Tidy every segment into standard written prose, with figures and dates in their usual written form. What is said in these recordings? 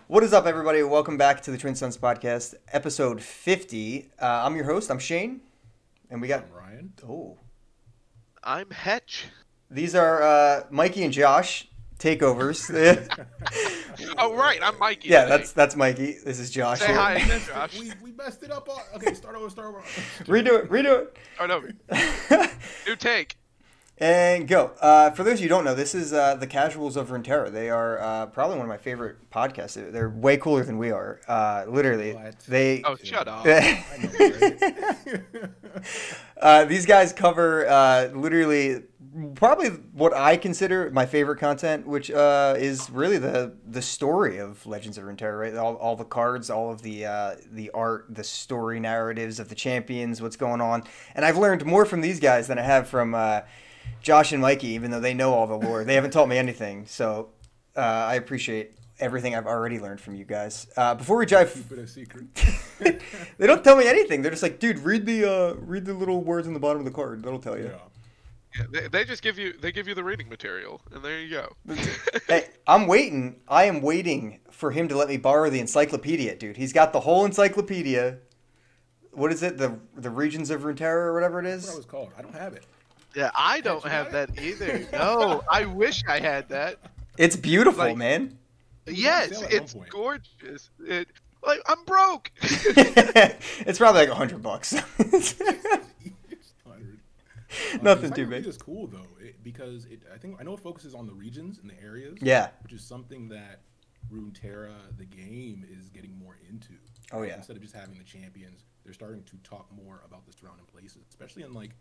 What is up, everybody? Welcome back to the Twin Sons Podcast, episode 50. I'm your host. I'm Shane, and we got I'm Ryan. Oh, I'm Hetch. these are Mikey and Josh takeovers. Oh right, I'm Mikey. Yeah, today. that's Mikey. This is Josh. Say Here. hi, Josh. We messed it up. Okay, start over. Redo it. Oh no, new take. And go. For those of you who don't know, this is the Casuals of Runeterra. They are probably one of my favorite podcasts. They're way cooler than we are. Literally, What? they. Oh, shut up. I know, right? These guys cover literally probably what I consider my favorite content, which is really the story of Legends of Runeterra, right? All the cards, all of the art, the story narratives of the champions, what's going on. And I've learned more from these guys than I have from Josh and Mikey, even though they know all the lore. They haven't taught me anything, so I appreciate everything I've already learned from you guys. Before we dive, Keep it a secret. they don't tell me anything. They're just like, dude, read the little words on the bottom of the card. That'll tell you. Yeah. Yeah, they just give you the reading material, and there you go. Hey, I'm waiting. I am waiting for him to let me borrow the encyclopedia, dude. He's got the whole encyclopedia. What is it? The Regions of Runeterra or whatever it That's what is? it was called. I don't have it. Yeah, I don't you have got that either. No, I wish I had that. It's beautiful, Like- man. Yes, sale at it's one point. gorgeous. I'm broke. It's probably like $100. It's 100. Nothing the too big. encyclopedia is cool though, because I know it focuses on the regions and the areas. Yeah. Which is something that Runeterra, the game, is getting more into. Oh, yeah. Instead of just having the champions, they're starting to talk more about the surrounding places, especially in like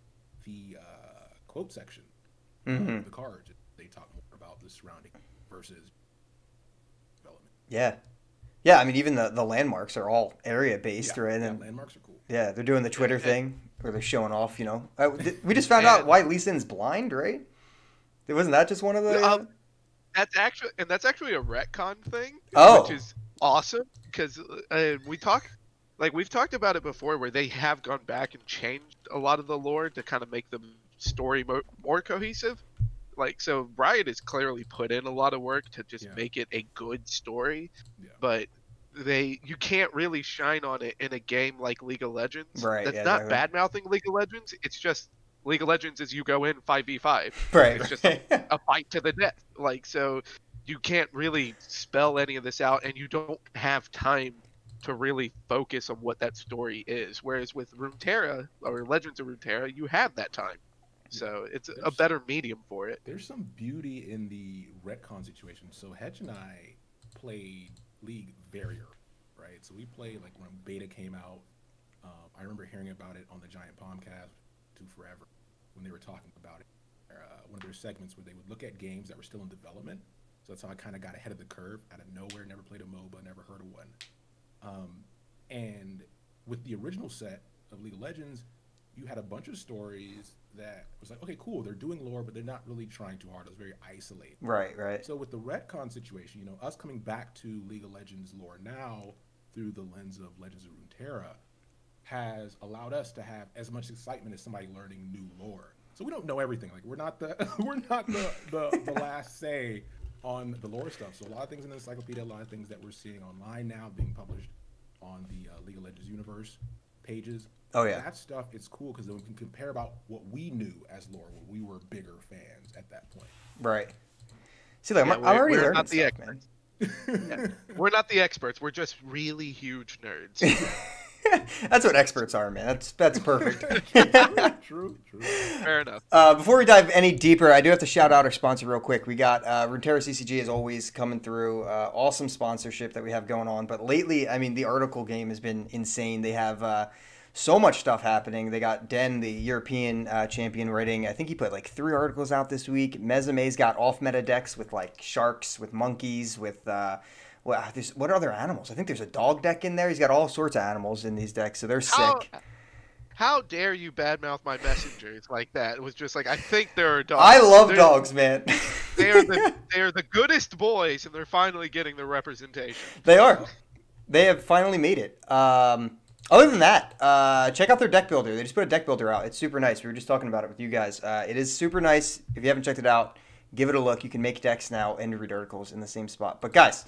the quote section Mhm. of the cards. They talk more about the surrounding versus development. Yeah. Yeah, I mean, even the landmarks are all area-based, Yeah, right? yeah, And landmarks are cool. yeah, they're doing the Twitter Yeah. thing where they're showing off, We just found out And- why Lee Sin's blind, right? Wasn't that just one of the... That's actually a retcon thing. Oh. Which is awesome because we've talked about it before, where they have gone back and changed a lot of the lore to kind of make the story more cohesive. Like, so Riot has clearly put in a lot of work to just Yeah. make it a good story, Yeah. but you can't really shine on it in a game like League of Legends. Right, That's yeah, not exactly. bad mouthing League of Legends. It's just League of Legends is you go in 5v5. Right. It's just a fight to the death. Like, so you can't really spell any of this out, and you don't have time to really focus on what that story is. Whereas with Runeterra or Legends of Runeterra, you have that time. So it's a better medium for it. There's some beauty in the retcon situation. So Hedge and I played League very early, right? So we played like when beta came out. I remember hearing about it on the Giant Palmcast to Forever when they were talking about it. One of their segments where they would look at games that were still in development. So that's how I kind of got ahead of the curve out of nowhere. Never played a MOBA, never heard of one. And with the original set of League of Legends, you had a bunch of stories that was like, okay, cool, they're doing lore, but they're not really trying too hard. It was very isolated. Right. So with the retcon situation, us coming back to League of Legends lore now through the lens of Legends of Runeterra has allowed us to have as much excitement as somebody learning new lore. So we don't know everything. Like we're not the the last say on the lore stuff. So a lot of things in the encyclopedia, a lot of things that we're seeing online now being published on the League of Legends universe pages. Oh, yeah. That stuff is cool because then we can compare about what we knew as lore when we were bigger fans at that point. Right. See, like, Yeah, I'm already we're learning not the stuff, man. experts. We're not the experts. We're just really huge nerds. That's what experts are, man. That's perfect. True. Fair enough. Before we dive any deeper, I do have to shout out our sponsor real quick. We got Runeterra CCG is always coming through. Awesome sponsorship that we have going on. But lately, I mean, the article game has been insane. They have so much stuff happening. They got Den, the European champion, writing. I think he put like 3 articles out this week. Mezame's got off-meta decks with like sharks, with monkeys, with... what other animals? I think there's a dog deck in there. He's got all sorts of animals in these decks, so they're sick. How dare you badmouth my messengers like that? It was just like, I think there are dogs. I love dogs, man. They are the goodest boys, and they're finally getting the representation. They are. They have finally made it. Other than that, check out their deck builder. They just put a deck builder out. It's super nice. We were just talking about it with you guys. It is super nice. If you haven't checked it out, give it a look. You can make decks now and read articles in the same spot. But guys,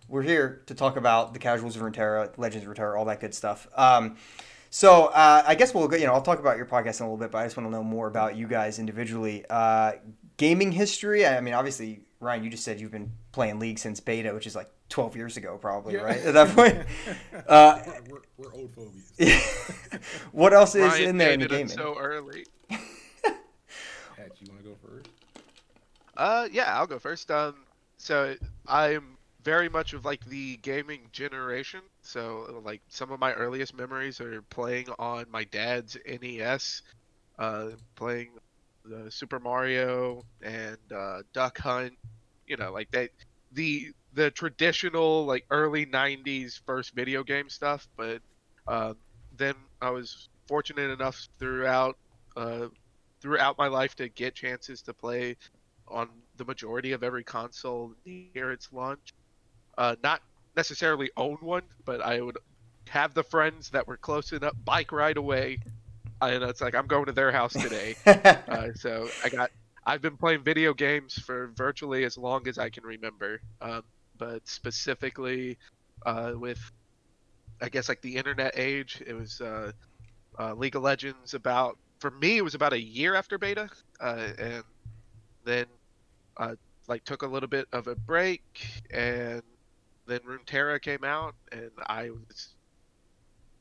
we're here to talk about the Casuals of Runeterra, Legends of Runeterra, all that good stuff. So I guess we'll go, I'll talk about your podcast in a little bit, but I just want to know more about you guys individually. Gaming history. I mean, obviously, Ryan, you just said you've been playing League since beta, which is like 12 years ago, probably, right? At that point. We're old phobies. What else is Ryan in there in the dated gaming? it so early. Hatch, you want to go first? Yeah, I'll go first. So I'm very much of like the gaming generation. So like some of my earliest memories are playing on my dad's NES, playing the Super Mario and Duck Hunt. Like that, the traditional like early '90s first video game stuff. But then I was fortunate enough throughout my life to get chances to play on the majority of every console near its launch. Not necessarily own one, but I would have the friends that were close enough bike ride away, and it's like I'm going to their house today. So I've been playing video games for virtually as long as I can remember, but specifically with I guess like the internet age, it was League of Legends. For me it was about a year after beta, and then like took a little bit of a break, and then Runeterra came out, and I was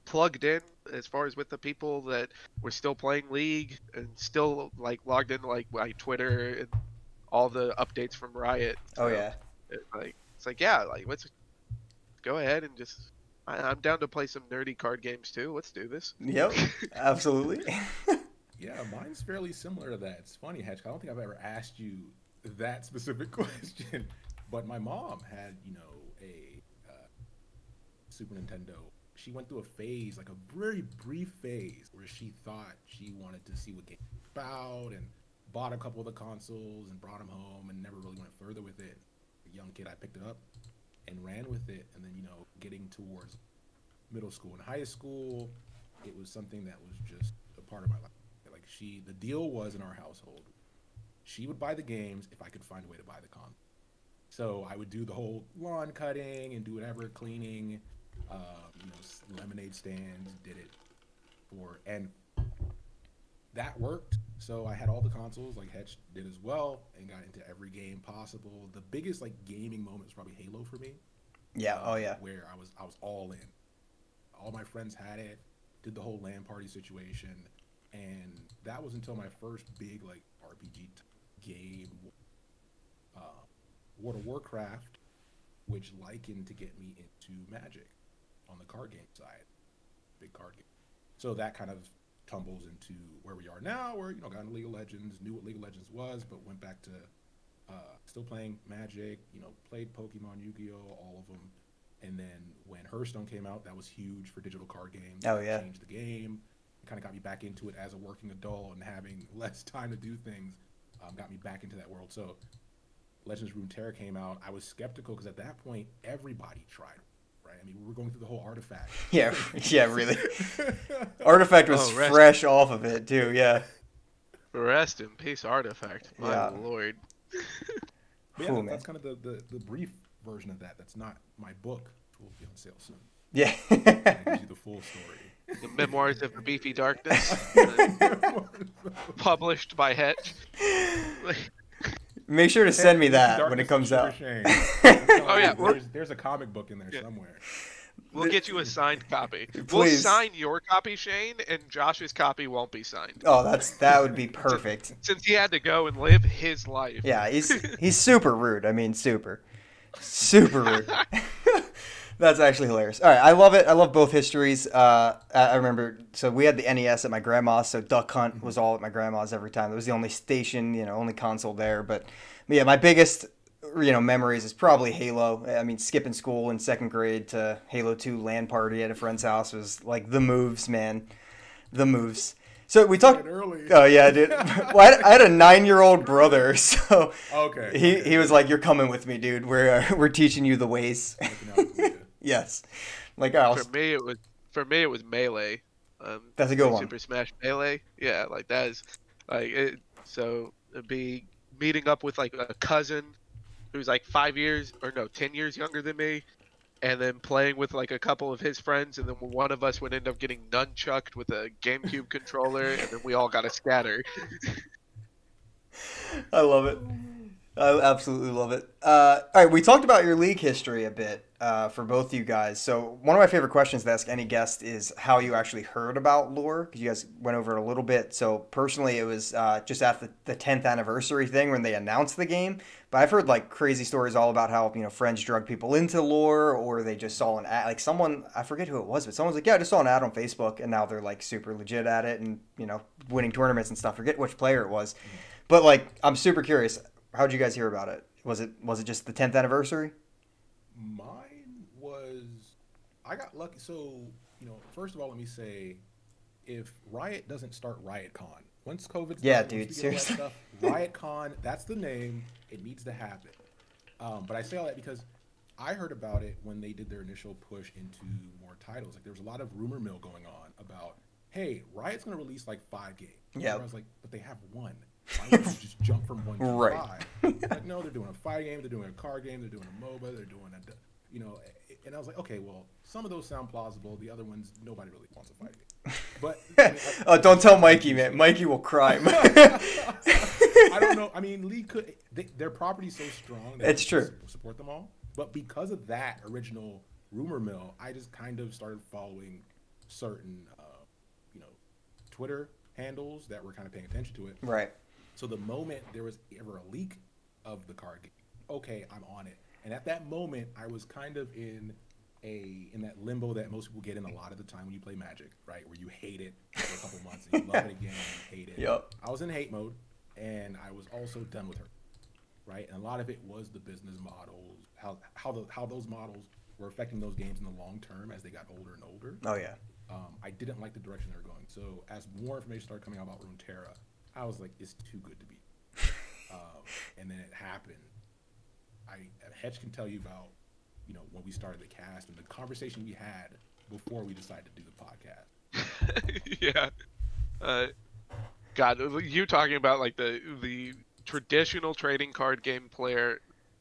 plugged in as far as with the people that were still playing League and still like logged into like my Twitter and all the updates from Riot. Oh yeah. It's like yeah, like let's go ahead and just I'm down to play some nerdy card games too. Let's do this. Yep, absolutely. Yeah, mine's fairly similar to that. It's funny, Hedge. I don't think I've ever asked you that specific question, but my mom had, a Super Nintendo. She went through a phase, like a very brief phase, where she thought she wanted to see what game was about, and bought a couple of the consoles and brought them home, and never really went further with it. A young kid, I picked it up and ran with it, and then getting towards middle school and high school, it was something that was just a part of my life. Like the deal was in our household, she would buy the games if I could find a way to buy the console. So I would do the whole lawn cutting and do whatever, cleaning, lemonade stands, did it and that worked. So I had all the consoles, like Hetch did as well, and got into every game possible. The biggest gaming moment was probably Halo for me. Yeah. Oh yeah. Where I was all in. All my friends had it. Did the whole LAN party situation, and that was until my first big RPG game, World of Warcraft, which likened to get me into Magic on the card game side, big card game. So that kind of tumbles into where we are now, where got into League of Legends, knew what League of Legends was, but went back to still playing Magic. Played Pokemon, Yu-Gi-Oh, all of them. And then when Hearthstone came out, that was huge for digital card games. Oh yeah, changed the game. It kind of got me back into it as a working adult, and having less time to do things got me back into that world. So Legends of Runeterra came out. I was skeptical because at that point everybody tried. Right? I mean, we were going through the whole Artifact. Yeah, really. Artifact was fresh off of it too. Yeah. Rest in peace, Artifact. My lord. Yeah, that's kind of the brief version of that. That's not my book. It will be on sale soon. Yeah. That gives you the full story. The Memoirs of the Beefy Darkness, published by Hetch. Make sure to send me that when it comes out. Oh yeah, there's a comic book in there somewhere. We'll get you a signed copy. Please. We'll sign your copy, Shane, and Josh's copy won't be signed. Oh, that would be perfect. Since he had to go and live his life. Yeah, he's super rude. I mean, super rude. That's actually hilarious. All right, I love it. I love both histories. I remember, so we had the NES at my grandma's, so Duck Hunt was all at my grandma's every time. It was the only station, only console there. But yeah, my biggest, memories is probably Halo. I mean, skipping school in second grade to Halo 2 LAN party at a friend's house was like the moves, man. The moves. So we talked early. Oh yeah, dude. Well, I had a 9-year-old brother, so okay. He was like, "You're coming with me, dude. We're teaching you the ways." Yes. Like for me it was Melee. That's a good one. Super Smash Melee. Yeah, like that is like it. So it'd be meeting up with like a cousin who's like 10 years younger than me, and then playing with like a couple of his friends, and then one of us would end up getting nunchucked with a GameCube controller, and then we all got to scatter. I love it. I absolutely love it. All right, we talked about your league history a bit for both you guys. So one of my favorite questions to ask any guest is how you actually heard about lore, because you guys went over it a little bit. So personally, it was just at the 10th anniversary thing when they announced the game. But I've heard like crazy stories all about how, you know, friends drug people into lore, or they just saw an ad. Like someone, I forget who it was, but someone's like, yeah, I just saw an ad on Facebook, and now they're like super legit at it and, you know, winning tournaments and stuff. Forget which player it was. But like, I'm super curious. How'd you guys hear about it? Was it just the 10th anniversary? Mine was, I got lucky. So, you know, first of all, let me say, if Riot doesn't start RiotCon, once COVID starts, yeah, dude, seriously. Stuff, RiotCon, that's the name. It needs to happen. But I say all that because I heard about it when they did their initial push into more titles. Like there was a lot of rumor mill going on about, hey, Riot's going to release like 5 games. Yeah. I was like, but they have one. Why would you just jump from 1 to right. 5? Like, no, they're doing a 5 game, they're doing a card game, they're doing a MOBA, they're doing a, you know, and I was like, okay, well, some of those sound plausible. The other ones, nobody really wants a 5 game. But I mean, oh, don't tell Mikey, man. Mikey will cry. I don't know. I mean, League could. Their property's so strong. It's true. Support them all. But because of that original rumor mill, I just kind of started following certain, you know, Twitter handles that were kind of paying attention to it. Right. So the moment there was ever a leak of the card game, okay, I'm on it. And at that moment, I was kind of in that limbo that most people get in a lot of the time when you play Magic, right? Where you hate it for a couple months and you love it again and you hate it. Yep. I was in hate mode, and I was also done with her, right? And a lot of it was the business models, how those models were affecting those games in the long term as they got older and older. Oh yeah. I didn't like the direction they were going. So as more information started coming out about Runeterra, I was like, it's too good to be. And then it happened. Hedge can tell you about, you know, when we started the cast and the conversation we had before we decided to do the Yeah. podcast. God, you talking about like the traditional trading card game player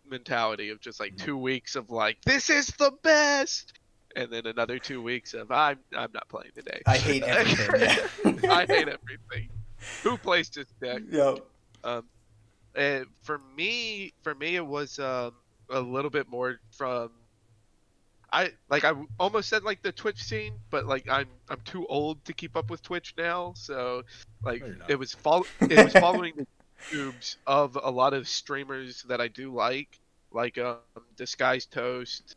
mentality of just like 2 weeks of like, this is the best, and then another 2 weeks of I'm not playing today. I hate everything. Yeah. I hate everything. Who plays this deck? Yep. And for me, it was a little bit more from. I almost said like the Twitch scene, but like I'm too old to keep up with Twitch now, so like No, it was following the YouTubes of a lot of streamers that I do like Disguised Toast,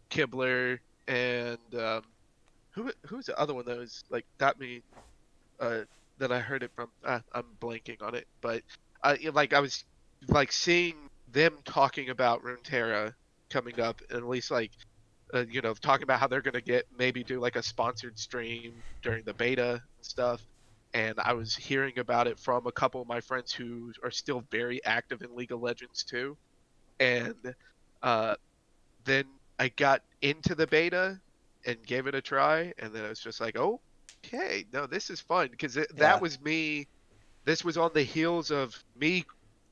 Kibler, and who's the other one that was like got me that I heard it from. I'm blanking on it, but I was like seeing them talking about Runeterra coming up, and at least like you know, talking about how they're gonna maybe do like a sponsored stream during the beta and stuff. And I was hearing about it from a couple of my friends who are still very active in League of Legends too. And then I got into the beta and gave it a try, and then I was just like, oh, okay, no, this is fun, because that was me. This was on the heels of me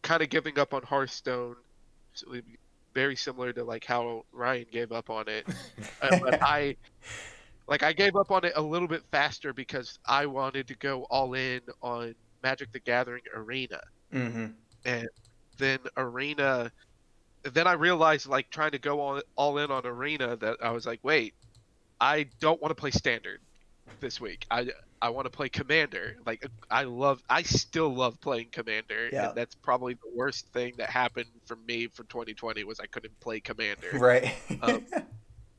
kind of giving up on Hearthstone. So very similar to like how Ryan gave up on it. But I gave up on it a little bit faster because I wanted to go all in on Magic the Gathering Arena. Mm-hmm. And then Arena, then I realized like trying to go all in on Arena that I was like, wait, I don't want to play Standard this week. I want to play Commander. Like I still love playing Commander. Yeah. And that's probably the worst thing that happened for me for 2020 was I couldn't play Commander. Right.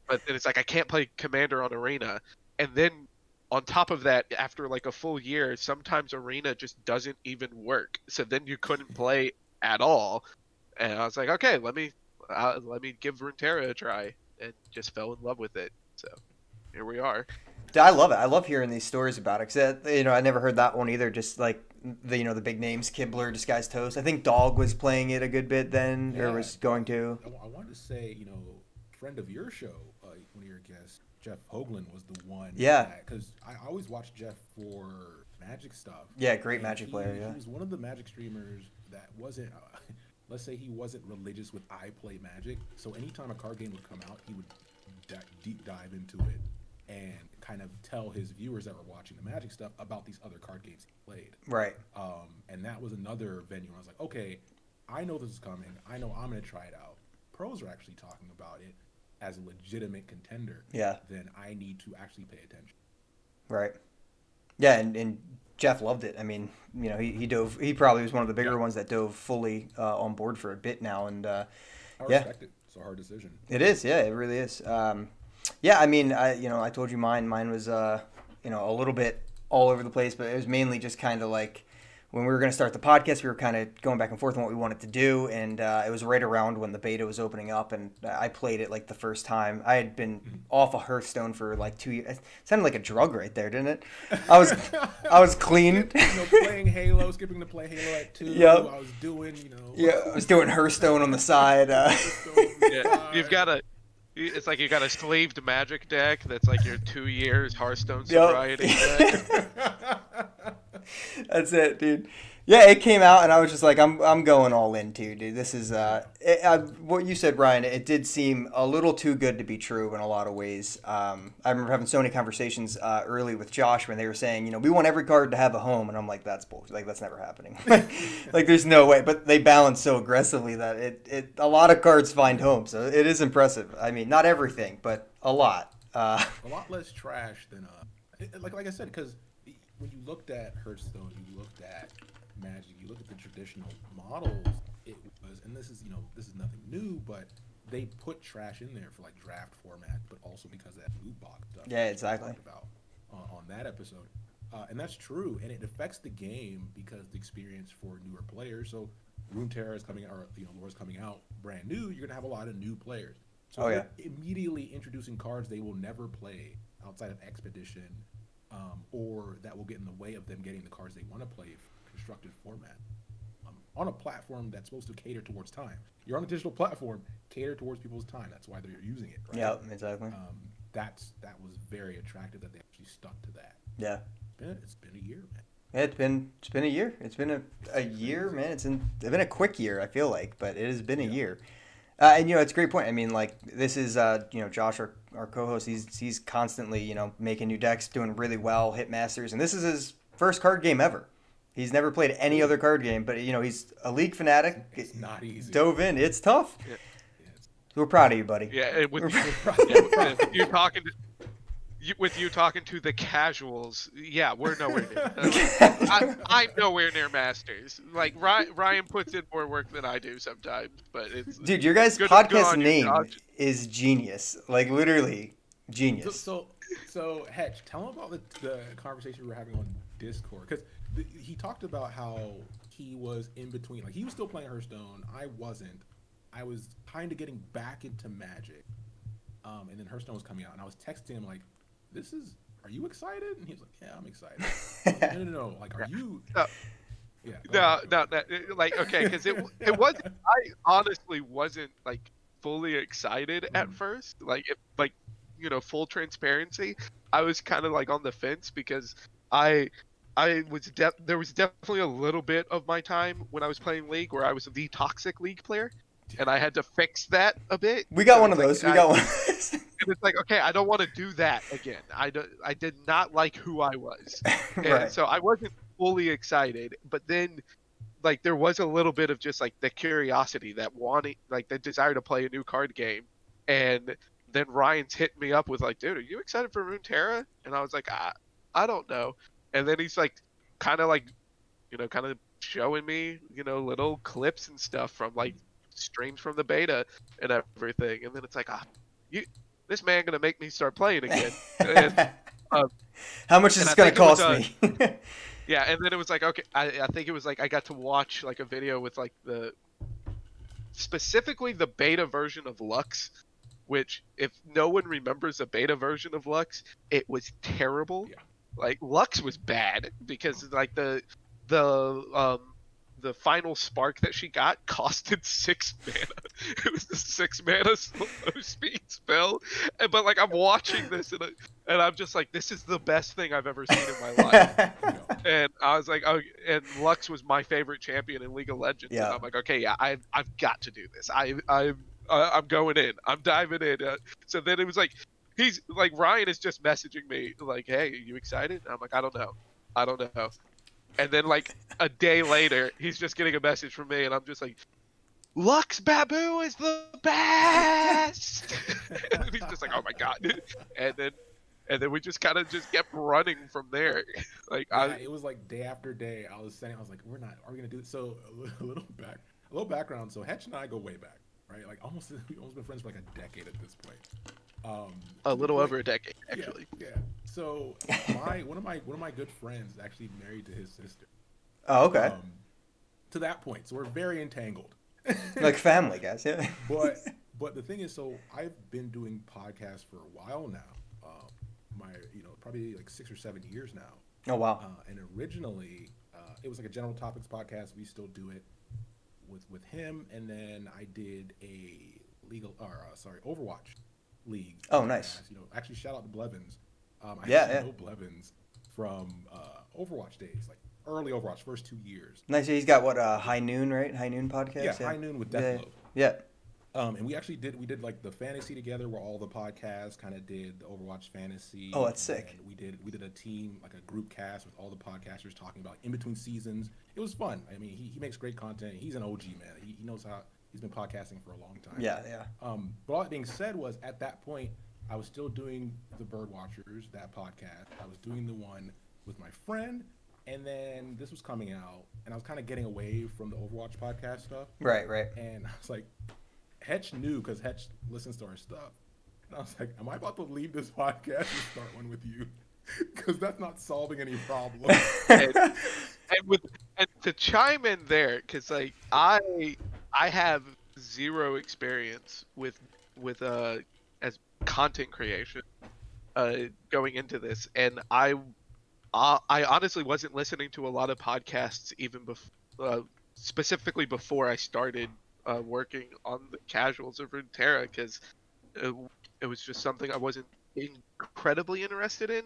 But then it's like I can't play Commander on Arena. And then on top of that, after like a full year, sometimes Arena just doesn't even work. So then you couldn't play at all. And I was like, okay, let me give Runeterra a try, and just fell in love with it. So here we are. I love it. I love hearing these stories about it, because you know, I never heard that one either. Just like the big names, Kibler, Disguised Toast. I think Dog was playing it a good bit then, or was going to. I wanted to say, you know, friend of your show, one of your guests, Jeff Hoagland, was the one. Yeah. Because I always watched Jeff for Magic stuff. Yeah, great Magic player. Yeah. He was one of the Magic streamers that wasn't. let's say he wasn't religious with I play Magic, so anytime a card game would come out, he would deep dive into it and kind of tell his viewers that were watching the Magic stuff about these other card games he played. Right. And that was another venue where I was like, okay, I know this is coming. I know I'm going to try it out. Pros are actually talking about it as a legitimate contender. Yeah. Then I need to actually pay attention. Right. Yeah, and Jeff loved it. I mean, you know, he dove. He probably was one of the bigger ones that dove fully on board for a bit now, and I respect it. It's a hard decision. It is. Yeah, it really is. Yeah, I mean, I told you mine. Mine was a little bit all over the place, but it was mainly just kind of like when we were going to start the podcast, we were kind of going back and forth on what we wanted to do, and it was right around when the beta was opening up, and I played it like the first time. I had been off of Hearthstone for like 2 years. It sounded like a drug right there, didn't it? I was clean. Playing Halo, skipping to play Halo at 2. Yep. I was doing, Yeah, I was doing Hearthstone on the side. Yeah, you've got a. It's like you got a slaved Magic deck that's like your 2 years Hearthstone sobriety deck. That's it, dude. Yeah, it came out, and I was just like, I'm going all in too, dude. This is what you said, Ryan. It did seem a little too good to be true in a lot of ways. I remember having so many conversations early with Josh when they were saying, we want every card to have a home, and I'm like, that's bullshit. Like, that's never happening. Like, there's no way. But they balance so aggressively that a lot of cards find homes. So it is impressive. I mean, not everything, but a lot. A lot less trash than like I said, because when you looked at Hearthstone, you looked at Magic, you look at the traditional models, it was, and this is nothing new, but they put trash in there for like draft format, but also because of that loot box stuff. Yeah, exactly. Talked about on that episode, and that's true, and it affects the game because the experience for newer players. So Runeterra is coming out, or Lore's coming out brand new. You're gonna have a lot of new players. So immediately introducing cards they will never play outside of Expedition, or that will get in the way of them getting the cards they want to play. Constructed format on a platform that's supposed to cater towards time. You're on a digital platform, cater towards people's time. That's why they're using it. Right? Yeah, exactly. That was very attractive that they actually stuck to that. Yeah, it's been a year, man. Yeah, it's been a year. It's been a year, man. It's been a quick year, I feel like, but it has been a year. And it's a great point. I mean, like, this is Josh, our co-host. He's constantly making new decks, doing really well, hit masters, and this is his first card game ever. He's never played any other card game, but he's a League fanatic. It's not easy. Dove in. It's tough. Yeah. We're proud of you, buddy. Yeah, with you talking to the casuals, yeah, we're nowhere near. I'm nowhere near masters. Like Ryan puts in more work than I do sometimes, but it's dude. Your guys' podcast name is genius. Like literally genius. So Hetch, tell him about the conversation we were having on Discord, because he talked about how he was in between. Like, he was still playing Hearthstone. I wasn't. I was kind of getting back into Magic. And then Hearthstone was coming out, and I was texting him like, are you excited? And he was like, yeah, I'm excited. No. Like, are you? No. Like, okay, because it wasn't. I honestly wasn't like fully excited at first. Like, full transparency, I was kind of like on the fence because there was definitely a little bit of my time when I was playing League where I was the toxic League player, and I had to fix that a bit. We got one of those. We got one of those. And it's like, okay, I don't want to do that again. I did not like who I was, and right. So I wasn't fully excited. But then, like, there was a little bit of just like the curiosity, that wanting, like the desire to play a new card game, and then Ryan's hitting me up with like, dude, are you excited for Runeterra? And I was like, I don't know. And then he's like, kind of showing me, little clips and stuff from like streams from the beta and everything. And then it's like, this man gonna make me start playing again. And, how much is this gonna cost me? Yeah, and then it was like, okay, I think it was like I got to watch like a video with like specifically the beta version of Lux, which if no one remembers the beta version of Lux, it was terrible. Yeah. Like, Lux was bad because like the the final spark that she got costed 6 mana. It was the 6 mana slow speed spell, but like I'm watching this and I'm just like, this is the best thing I've ever seen in my life. And I was like, oh, and Lux was my favorite champion in League of Legends. Yeah. And I'm like, okay, yeah, I've got to do this. I'm going in. I'm diving in. So then it was like, he's like, Ryan is just messaging me like, hey, are you excited? And I'm like, I don't know. And then like a day later, he's just getting a message from me, and I'm just like, Lux Babu is the best. And then he's just like, oh my god. And then we just kind of just kept running from there. Like it was like day after day. I was saying, are we gonna do it? So a little background. So Hetch and I go way back, right? Like we've almost been friends for like a decade at this point. A little over a decade, actually. Yeah. So one of my good friends is actually married to his sister. Oh, okay. To that point, so we're very entangled. Like family, guys. Yeah. But the thing is, so I've been doing podcasts for a while now. Probably like 6 or 7 years now. Oh wow. And originally, it was like a general topics podcast. We still do it with him, and then I did a Overwatch League. Oh, nice. Actually, shout out to Blevins. I know Blevins from Overwatch days, like early Overwatch, first 2 years. Nice. He's got what, High Noon, right? High Noon podcast. Yeah, High Noon with Deathloop. Yeah. And we actually did like the fantasy together, where all the podcasts kind of did the Overwatch fantasy. Oh, that's sick. We did a team, like a group cast with all the podcasters talking about in between seasons. It was fun. I mean, he makes great content. He's an OG, man. He knows how. He's been podcasting for a long time. Yeah. But all that being said, was at that point I was still doing the Bird Watchers, that podcast. I was doing the one with my friend, and then this was coming out, and I was kind of getting away from the Overwatch podcast stuff. Right. And I was like, Hetch knew, because Hetch listens to our stuff. And I was like, am I about to leave this podcast and start one with you? Because that's not solving any problem. and to chime in there, because like I have zero experience with as content creation going into this, and I honestly wasn't listening to a lot of podcasts even specifically before I started working on the Casuals of Runeterra, because it was just something I wasn't incredibly interested in.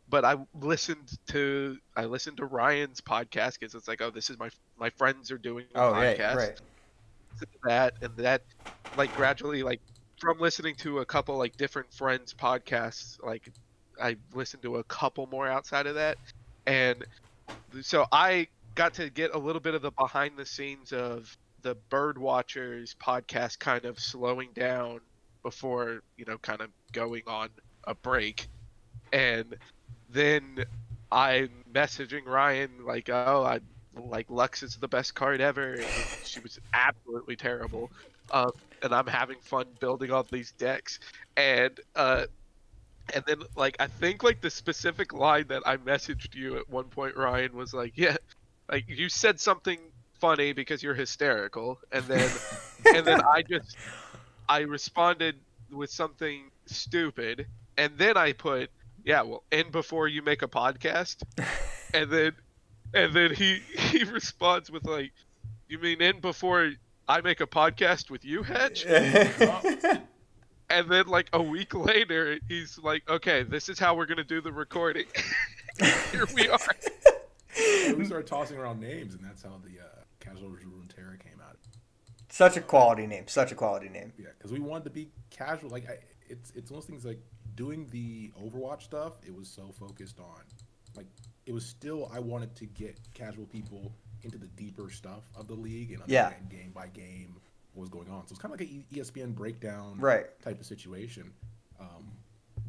But I listened to Ryan's podcast, because it's like, oh, this is my friends are doing a podcast. Right. That like gradually, like from listening to a couple like different friends' podcasts, like I listened to a couple more outside of that, and so I got to get a little bit of the behind the scenes of the Bird Watchers podcast kind of slowing down before, kind of going on a break. And then I'm messaging Ryan like, oh, Lux is the best card ever. And she was absolutely terrible. And I'm having fun building all these decks. And then like, I think like the specific line that I messaged you at one point, Ryan, was like, yeah, like you said something funny because you're hysterical. And then I responded with something stupid. And then I put, yeah, well, end before you make a podcast. And then he responds with like, you mean end before I make a podcast with you, Hedge? And then like a week later, he's like, okay, this is how we're going to do the recording. Here we are. And we started tossing around names, and that's how the Casuals of Runeterra came out. Such a quality name. Yeah, because we wanted to be casual. Like, it's one of those things, like, doing the Overwatch stuff, it was so focused on, like, it was still, I wanted to get casual people into the deeper stuff of the league and understand game by game what was going on. So it's kind of like an ESPN breakdown type of situation.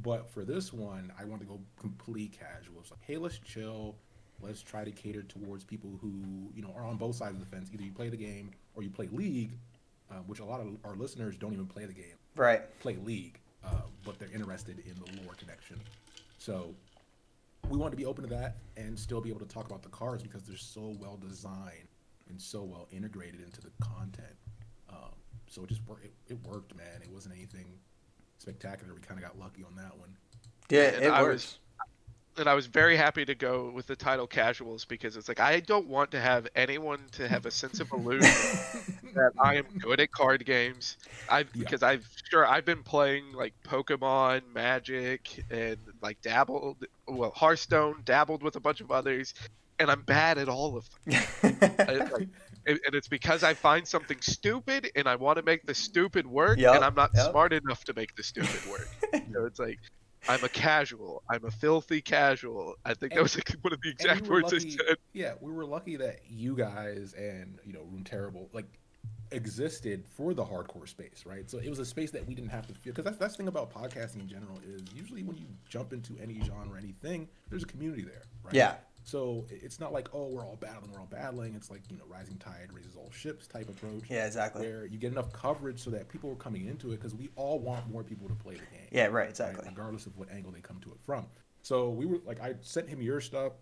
But for this one, I wanted to go complete casual. It's like, hey, let's chill. Let's try to cater towards people who, are on both sides of the fence. Either you play the game or you play League, which a lot of our listeners don't even play the game. Right. Play League, but they're interested in the lore connection. So we wanted to be open to that and still be able to talk about the cards because they're so well designed and so well integrated into the content. So it just worked. It worked, man. It wasn't anything spectacular. We kind of got lucky on that one. Yeah, it works. and I was very happy to go with the title Casuals because it's like I don't want to have anyone to have a sense of illusion that I am good at card games. Yeah. Because I've been playing like Pokemon, Magic, and like Hearthstone, dabbled with a bunch of others, and I'm bad at all of them. And it's because I find something stupid and I want to make the stupid work, and I'm not smart enough to make the stupid work. So it's like I'm a casual. I'm a filthy casual. I think that was like one of the exact words I said. Yeah, we were lucky that you guys and Runeterra like existed for the hardcore space, right? So it was a space that we didn't have to feel, because that's the thing about podcasting in general is usually when you jump into any genre, anything, there's a community there, right? Yeah. So it's not like, oh, we're all battling. It's like, rising tide raises all ships type approach. Yeah, exactly. Where you get enough coverage so that people are coming into it, because we all want more people to play the game. Yeah, right, exactly. Right? Regardless of what angle they come to it from. So we were like, I sent him your stuff,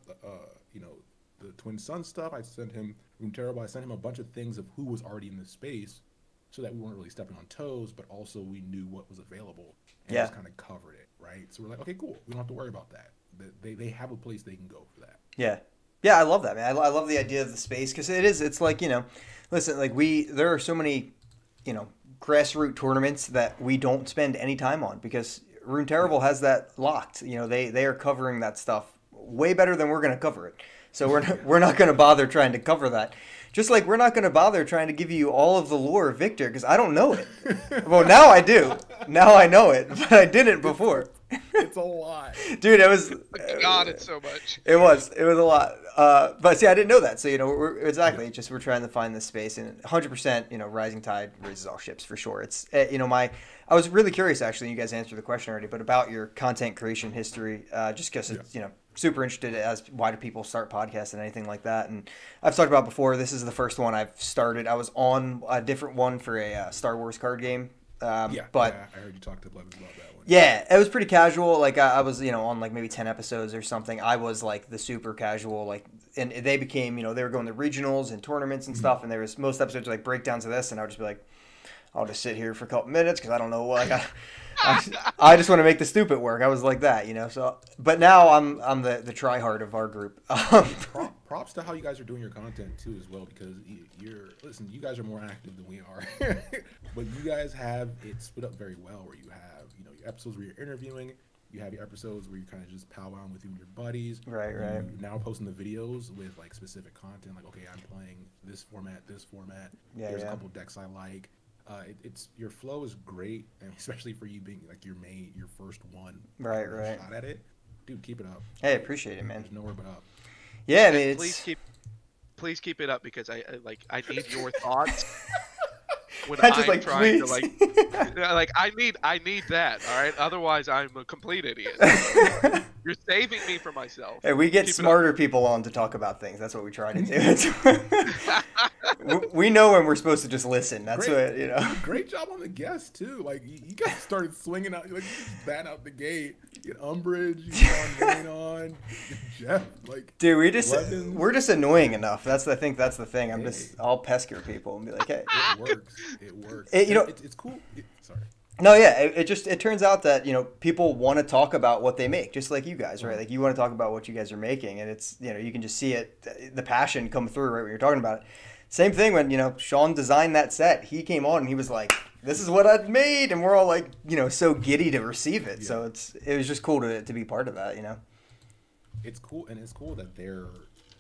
the Twin Sun stuff. I sent him Runeterra. I sent him a bunch of things of who was already in this space, so that we weren't really stepping on toes, but also we knew what was available and just kind of covered it, right? So we're like, okay, cool. We don't have to worry about that. They have a place they can go for that. Yeah. Yeah, I love that, man. I love the idea of the space, because it's like, listen, like there are so many, grassroots tournaments that we don't spend any time on, because Runeterra has that locked. They are covering that stuff way better than we're going to cover it. So we're not going to bother trying to cover that. Just like we're not going to bother trying to give you all of the lore of Victor, because I don't know it. Well, now I do. Now I know it, but I didn't before. It's a lot. Dude, it was... God, it's so much. It was a lot. But see, I didn't know that. So, we're trying to find this space, and 100%, rising tide raises all ships for sure. It's, I was really curious, actually, you guys answered the question already, but about your content creation history, just because it's, super interested as why do people start podcasts and anything like that. And I've talked about before, this is the first one I've started. I was on a different one for a Star Wars card game. But I heard you talk to Blevins about that one. Yeah, it was pretty casual. Like I was, on like maybe 10 episodes or something. I was like the super casual, like, and they became, they were going to regionals and tournaments and stuff. And there was most episodes like breakdowns of this, and I would just be like, I'll just sit here for a couple minutes because I don't know what I just want to make the stupid work. I was like that, So, but now I'm the try hard of our group. Props to how you guys are doing your content too, as well, because you guys are more active than we are, but you guys have it split up very well. Where you have your episodes where you're interviewing, you have your episodes where you kind of just powwowing with you and your buddies. Right. You're now posting the videos with like specific content, like okay, I'm playing this format. There's a couple decks I like. It's your flow is great, and especially for you being like your first one, right, shot at it, dude. Keep it up. Hey, appreciate it, man. There's nowhere but up. Yeah, I mean, please keep it up, because I need your thoughts when I'm just I'm like, trying please. to like I need that. All right, otherwise I'm a complete idiot. You're saving me from myself. Hey, we get smarter people on to talk about things. That's what we try to do. We know when we're supposed to just listen. That's what. Great job on the guests too. Like you guys started swinging out, like you just bat out the gate. You get Umbridge, you get on Jeff. Like, dude, we're just annoying enough. I think that's the thing. I'll pester people and be like, hey, it works. It's cool. Sorry. No, yeah, it turns out that people want to talk about what they make, just like you guys, right? Like you want to talk about what you guys are making, and it's you can just see it, the passion come through, right? When you're talking about it. Same thing when Sean designed that set. He came on and he was like, "This is what I've made," and we're all like, so giddy to receive it. Yeah. So it was just cool to be part of that, It's cool, and it's cool that they're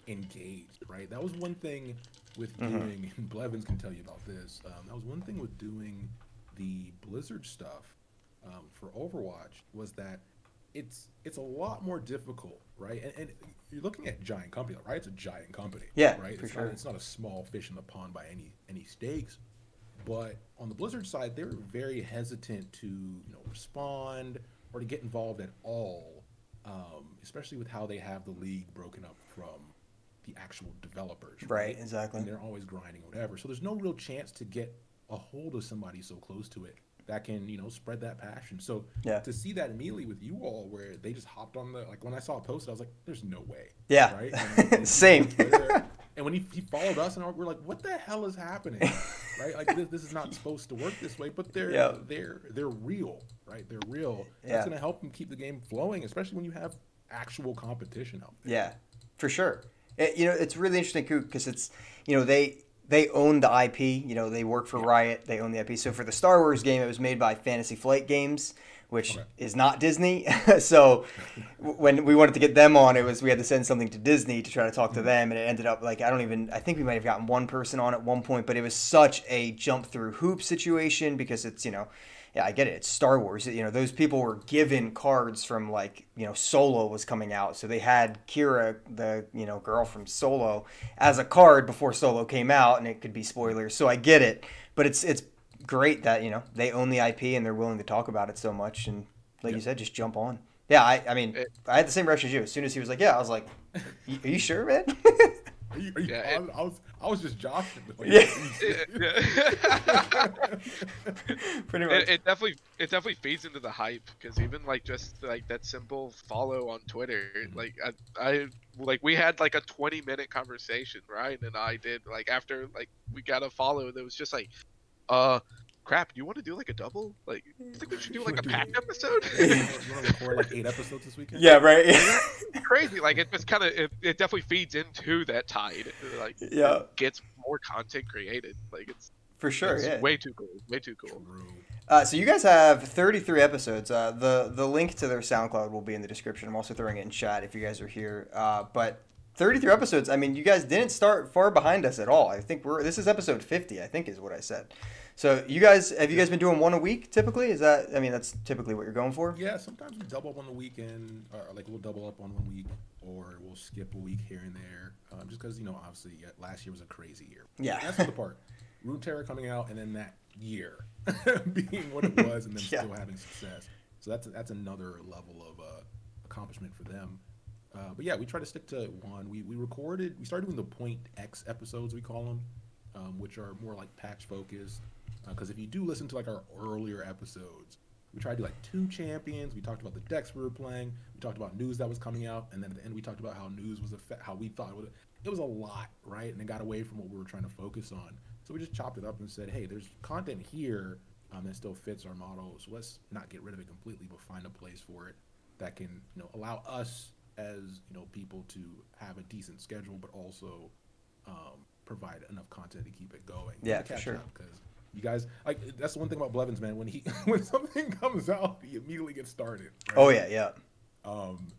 engaged, right? That was one thing with doing, and Blevins can tell you about this. That was one thing with doing the Blizzard stuff for Overwatch, was that it's a lot more difficult, right? And you're looking at giant company, right? It's a giant company, yeah, right? It's not a small fish in the pond by any stakes. But on the Blizzard side, they were very hesitant to respond or to get involved at all, especially with how they have the league broken up from the actual developers, right? Exactly. And they're always grinding, whatever. So there's no real chance to get a hold of somebody so close to it that can spread that passion. So to see that immediately with you all, where they just hopped on like when I saw it posted, I was like, there's no way. Yeah, right. And same. And when he followed us, and we're like, what the hell is happening, right? Like this is not supposed to work this way, but they're real, right? They're real. That's going to help them keep the game flowing, especially when you have actual competition out there. Yeah, for sure. It's really interesting too because it's, they own the IP. They work for Riot. They own the IP. So for the Star Wars game, it was made by Fantasy Flight Games, which is not Disney. So when we wanted to get them on, we had to send something to Disney to try to talk to them, and it ended up like I think we might have gotten one person on at one point, but it was such a jump through hoop situation because it's yeah, I get it. It's Star Wars. Those people were given cards from like, Solo was coming out. So they had Kira, the, girl from Solo, as a card before Solo came out, and it could be spoilers. So I get it. But it's great that, they own the IP and they're willing to talk about it so much. And like you said, just jump on. Yeah, I mean, I had the same reaction as you. As soon as he was like, yeah, I was like, are you sure, man? I was just joshing. Yeah. Pretty much. It definitely feeds into the hype because even like just like that simple follow on Twitter, like I like we had like a 20-minute conversation, Ryan and I did like after like we got a follow that was just like, crap, you want to do like a double? Like, I think we should do like a pack episode. You want to record like 8 episodes this weekend? Yeah, right. Crazy. Like, it just kind of it definitely feeds into that tide. Like, it gets more content created. Like, it's for sure. It's way too cool. Way too cool. So you guys have 33 episodes. The link to their SoundCloud will be in the description. I'm also throwing it in chat if you guys are here. But 33 episodes. I mean, you guys didn't start far behind us at all. I think this is episode 50. I think is what I said. So have you guys been doing one a week typically? That's typically what you're going for? Yeah, sometimes we double up on the weekend, or like we'll double up on 1 week, or we'll skip a week here and there, just because obviously last year was a crazy year. Yeah, that's the part. Runeterra coming out, and then that year being what it was, and then still having success. So that's another level of accomplishment for them. But yeah, we try to stick to one. We started doing the Point X episodes, we call them, which are more like patch focused. Because if you do listen to like our earlier episodes, we tried to do like 2 champions. We talked about the decks we were playing. We talked about news that was coming out, and then at the end we talked about how news was how we thought it was a lot, right? And it got away from what we were trying to focus on. So we just chopped it up and said, hey, there's content here that still fits our model. So let's not get rid of it completely, but find a place for it that can allow us as people to have a decent schedule, but also provide enough content to keep it going. Yeah, for sure. Because you guys, like, that's the one thing about Blevins, man. When something comes out, he immediately gets started. Right? Oh yeah.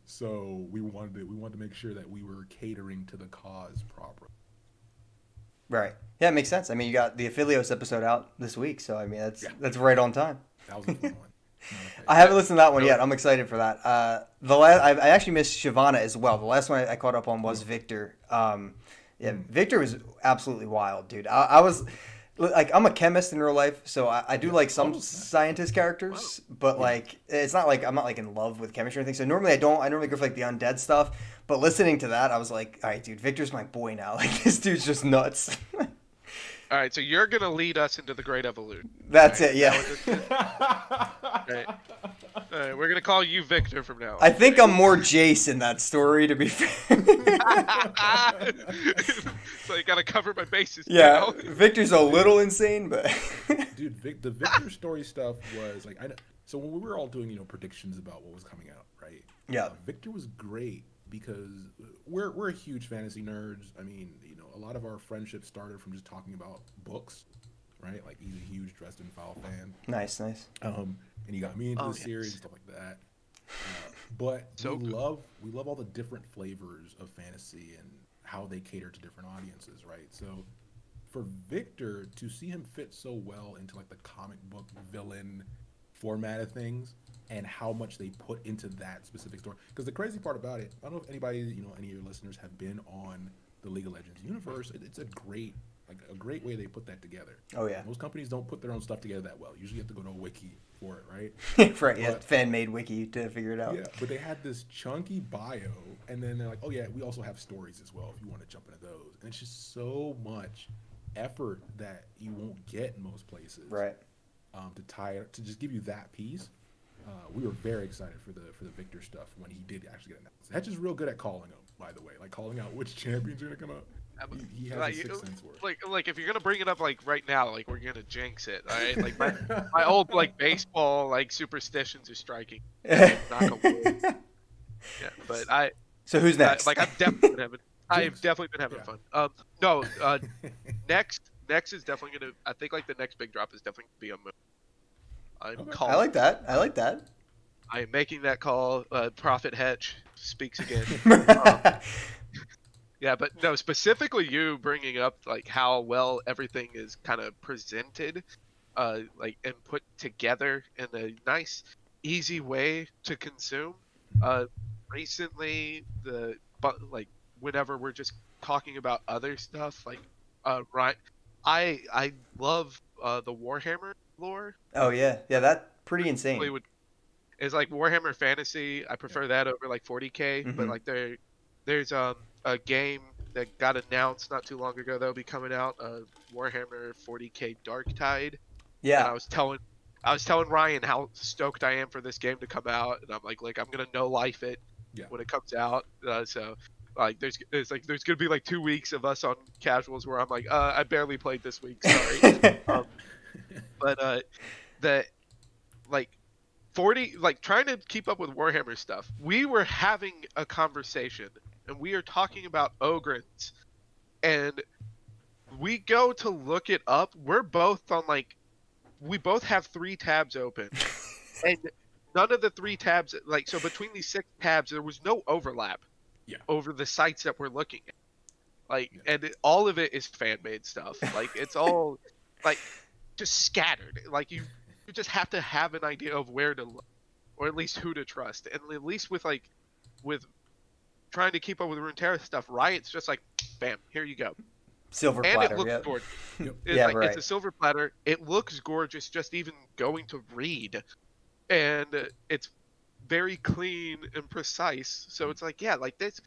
So we wanted to make sure that we were catering to the cause properly. Right. Yeah, it makes sense. I mean, you got the Aphelios episode out this week, so I mean that's right on time. That was a fun one. I haven't listened to that one yet. I'm excited for that. I actually missed Shyvana as well. The last one I caught up on was Victor. Victor was absolutely wild, dude. I was like, I'm a chemist in real life, so I do like some scientist characters, but like it's not like I'm not like in love with chemistry or anything. So normally I normally go for like the undead stuff. But listening to that, I was like, all right, dude, Victor's my boy now. Like, this dude's just nuts. All right, so you're gonna lead us into the Great Evolution. That's it, yeah. All right, we're gonna call you Victor from now on. I think I'm more Jace in that story, to be fair. So you gotta cover my bases. Yeah, now. Victor's a little insane, but dude, the Victor story stuff was like, so when we were all doing predictions about what was coming out, right? Yeah, Victor was great because we're huge fantasy nerds. I mean, a lot of our friendship started from just talking about books, right? Like, he's a huge Dresden Fowl fan. Nice. And he got me into the series and stuff like that. But we love all the different flavors of fantasy and how they cater to different audiences, right? So for Victor to see him fit so well into like the comic book villain format of things, and how much they put into that specific story. Because the crazy part about it, I don't know if anybody, any of your listeners have been on the League of Legends universe. It's a great way they put that together. Oh yeah. Most companies don't put their own stuff together that well. Usually you have to go to a wiki for it, right? Right. Yeah, fan-made wiki to figure it out. Yeah, but they had this chunky bio, and then they're like, oh yeah, we also have stories as well if you want to jump into those. And it's just so much effort that you won't get in most places. Right. To just give you that piece. We were very excited for the Victor stuff when he did actually get announced. Hedge is real good at calling them, by the way, like calling out which champions are gonna come out. He has a sixth sense for it. Like if you're gonna bring it up like right now, like we're gonna jinx it, all right? Like my old like baseball like superstitions are striking. Knock on wood. Yeah, but So who's next? like I've definitely been having. I've James. definitely been having Yeah. fun. No, next is definitely gonna. I think like the next big drop is definitely gonna be a moon. I'm Okay. calling. I like that. I like that. I am making that call. Prophet Hetch speaks again. Yeah, but no, specifically you bringing up like how well everything is kind of presented, like and put together in a nice, easy way to consume. Recently, but like whenever we're just talking about other stuff, like right, I love the Warhammer lore. Oh yeah, yeah, that's pretty Specifically insane. is like Warhammer Fantasy. I prefer that over like 40K, but Hmm. like there's a game that got announced not too long ago that'll be coming out, Warhammer 40K Dark Tide, and Yeah, I was telling Ryan how stoked I am for this game to come out, and I'm like I'm gonna no life it Yeah. when it comes out. So like there's gonna be like 2 weeks of us on casuals where I'm like I barely played this week, sorry. um, but the like 40 like trying to keep up with Warhammer stuff. We were having a conversation and we are talking about Ogrins, and we go to look it up. We're both on like we both have 3 tabs open, and none of the 3 tabs like so between these 6 tabs there was no overlap. Yeah. Over the sites that we're looking at. Like Yeah. and all of it is fan made stuff. Like it's all like just scattered. Like you just have to have an idea of where to look, or at least who to trust. And at least with trying to keep up with Runeterra stuff, Riot's just like, bam, here you go, silver and platter. it looks Yep. gorgeous. Yep. It's Yeah, like right. it's a silver platter. It looks gorgeous, just even going to read, and it's very clean and precise. So it's like, yeah, like this.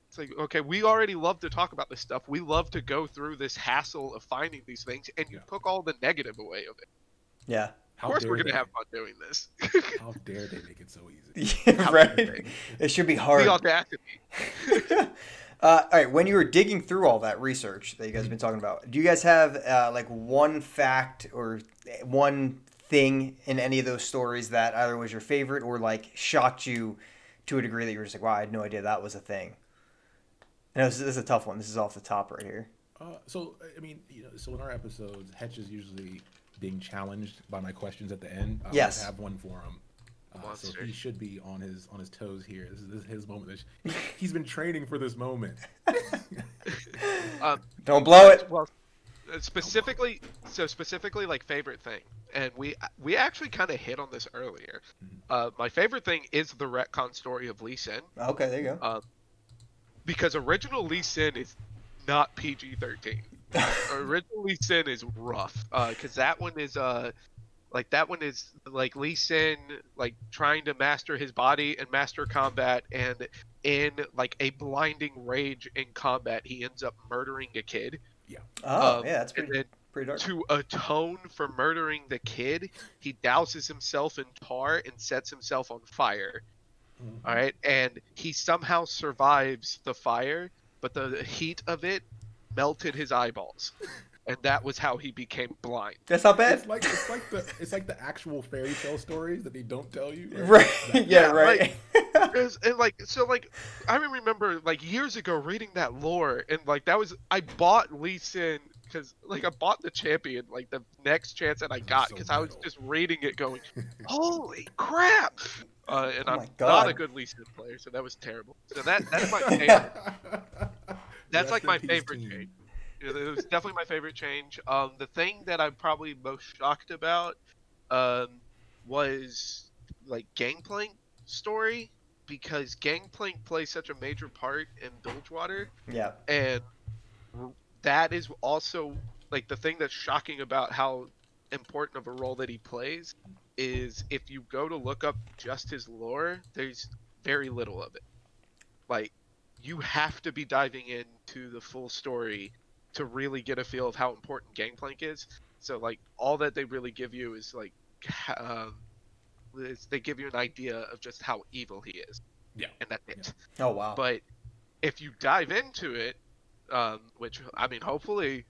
It's like, okay, we already love to talk about this stuff. We love to go through this hassle of finding these things, and you Yeah. took all the negative away of it. Yeah. Of How course, we're dare gonna they? have fun doing this. How dare they make it so easy? Yeah, How right. dare they? It should be hard. The audacity. All right, when you were digging through all that research that you guys have been talking about, do you guys have like one fact or one thing in any of those stories that either was your favorite or like shocked you to a degree that you were just like, wow, I had no idea that was a thing? And this is a tough one. This is off the top right here. So I mean, so in our episodes, Hetch is usually being challenged by my questions at the end. I Yes. always have one for him. So Monster. he should be on his toes here. This is his moment. He's been training for this moment. Don't blow it. Well, specifically like favorite thing, and we actually kind of hit on this earlier. My favorite thing is the retcon story of Lee Sin, Okay, there you go. because original Lee Sin is not PG-13. Original Lee Sin is rough, because that one is like Lee Sin like trying to master his body and master combat, and in like a blinding rage in combat he ends up murdering a kid. Oh, yeah, that's and pretty then pretty dark. to atone for murdering the kid, he douses himself in tar and sets himself on fire. All right, and he somehow survives the fire, but the heat of it melted his eyeballs, and that was how he became blind. That's not bad. It's like the actual fairy tale stories that they don't tell you. Right. Yeah, Yeah, right. And like I remember like years ago reading that lore, and like I bought Lee Sin because like I bought the champion like the next chance that I got, so because I was metal. just reading it going, holy crap! And Oh I'm my not God. a good Lee Sin player, so that was terrible. So that's my favorite. That's Rest like in my peace, favorite team. change. It was definitely my favorite change. The thing that I'm probably most shocked about was like Gangplank story, because Gangplank plays such a major part in Bilgewater, Yeah. and that is also like the thing that's shocking about how important of a role that he plays is if you go to look up just his lore, there's very little of it. Like, you have to be diving into the full story to really get a feel of how important Gangplank is. So like all that they really give you is like they give you an idea of just how evil he is. Yeah. And that's it. Oh wow. But if you dive into it, which I mean, hopefully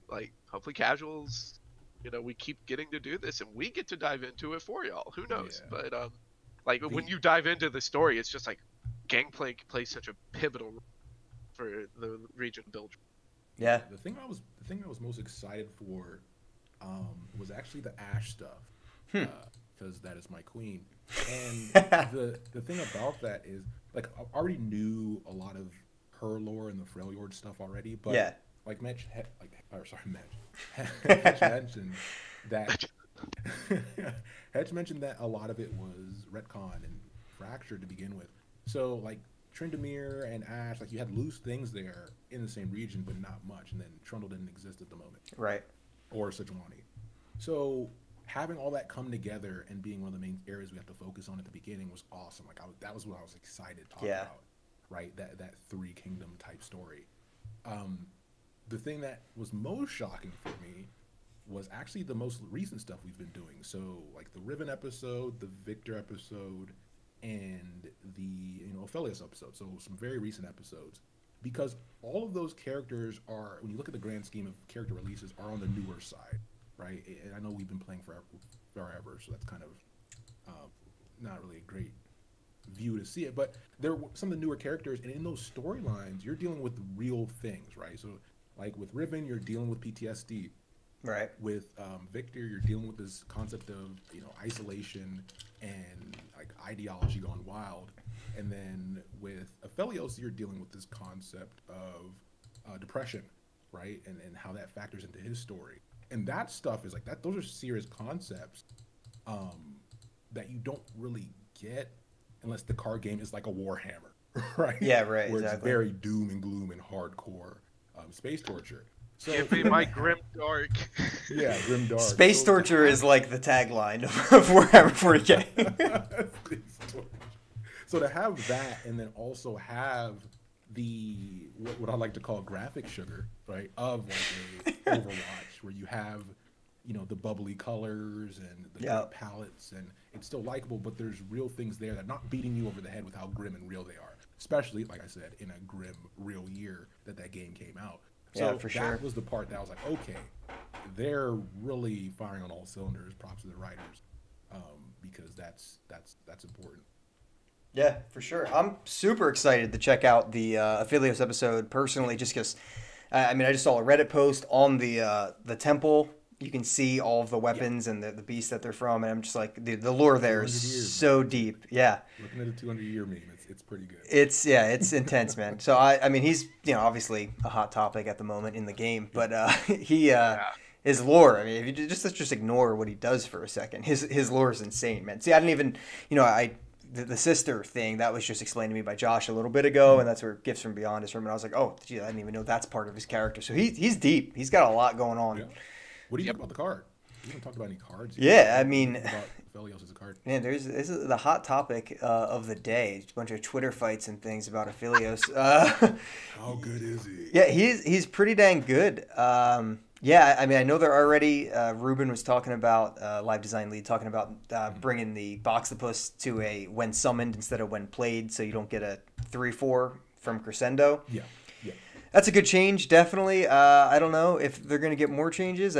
casuals, we keep getting to do this and we get to dive into it for y'all. Who knows? Yeah. But like when you dive into the story, it's just like Gangplank plays such a pivotal role for the region build. Yeah. The thing I was most excited for was actually the Ash stuff, because that is my queen. And the thing about that is, like, I already knew a lot of her lore and the Freljord stuff already, but Yeah. like Hedge mentioned that Hedge mentioned that a lot of it was retcon and fractured to begin with. So like Tryndamere and Ash, like you had loose things there in the same region, but not much. And then Trundle didn't exist at the moment, Right. or Sejuani. So having all that come together and being one of the main areas we have to focus on at the beginning was awesome. Like that was what I was excited to talk about, right? That three kingdom type story. The thing that was most shocking for me was actually the most recent stuff we've been doing. So like the Riven episode, the Victor episode, and the Aphelios episode. So some very recent episodes, because all of those characters are, when you look at the grand scheme of character releases, are on the newer side, right? And I know we've been playing forever, so that's kind of not really a great view to see it. But there were some of the newer characters, and in those storylines, you're dealing with real things, right? So like with Riven, you're dealing with PTSD. Right. With Victor, you're dealing with this concept of isolation and like ideology gone wild, and then with Aphelios, you're dealing with this concept of depression, right, and how that factors into his story. And that stuff is like that. Those are serious concepts that you don't really get unless the card game is like a Warhammer, right? Yeah, right. Where exactly. it's very doom and gloom and hardcore space torture. So, Give me my grim dark. Yeah, grim dark. Space torture is like the tagline of Warhammer 40K. So to have that, and then also have the what I like to call graphic sugar, right, of like a Overwatch, where you have the bubbly colors and the great palettes, and it's still likable, but there's real things there that are not beating you over the head with how grim and real they are. Especially, like I said, in a grim, real year that game came out. So yeah, for sure. That was the part that I was like, okay, they're really firing on all cylinders. Props to the writers, because that's important. Yeah, for sure. I'm super excited to check out the Aphelios episode personally, just because, I just saw a Reddit post on the temple. You can see all of the weapons and the beasts that they're from, and I'm just like, the lore there is so deep. Yeah. Looking at a 200-year meme, it's pretty good. It's intense, man. So he's obviously a hot topic at the moment in the game, but his lore. If you just ignore what he does for a second, his lore is insane, man. See, I didn't even the sister thing that was just explained to me by Josh a little bit ago, and that's where Gifts from Beyond is from. And I was like, oh, gee, I didn't even know that's part of his character. So he's deep. He's got a lot going on. Yeah. What do you think about the card? You haven't talked about any cards. Yeah, about Aphelios as a card. Man, this is the hot topic of the day. A bunch of Twitter fights and things about Aphelios. How good is he? Yeah, he's pretty dang good. Yeah, I know they're already. Ruben was talking about live design lead talking about bringing the Boxtopus to a when summoned instead of when played, so you don't get a 3/4 from Crescendo. Yeah. That's a good change, definitely. I don't know if they're going to get more changes.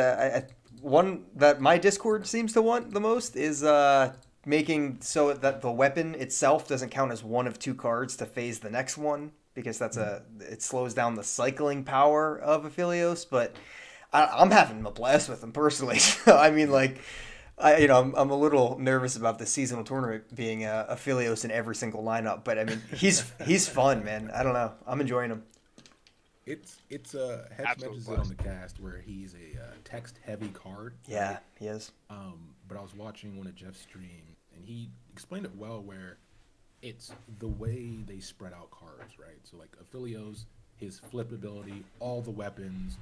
One that my Discord seems to want the most is making so that the weapon itself doesn't count as one of two cards to phase the next one, because it slows down the cycling power of Aphelios. But I'm having a blast with them personally. So, I'm a little nervous about the seasonal tournament being Aphelios in every single lineup. But he's fun, man. I don't know. I'm enjoying him. It's Hedge mentions it on the cast where he's a text heavy card. Yeah, he is. But I was watching one of Jeff's stream, and he explained it well, where it's the way they spread out cards, right? So like Aphelios, his flip ability, all the weapons,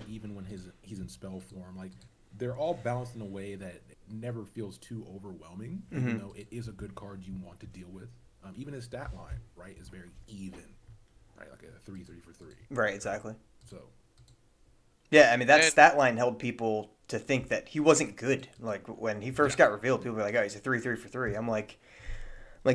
even when he's in spell form, like they're all balanced in a way that it never feels too overwhelming, even though it is a good card you want to deal with. Even his stat line, right, is very even. Right, like a 3/3 for 3. Right, exactly. So, yeah, that stat line held people to think that he wasn't good. Like when he first got revealed, people were like, "Oh, he's a 3/3 for 3." I'm like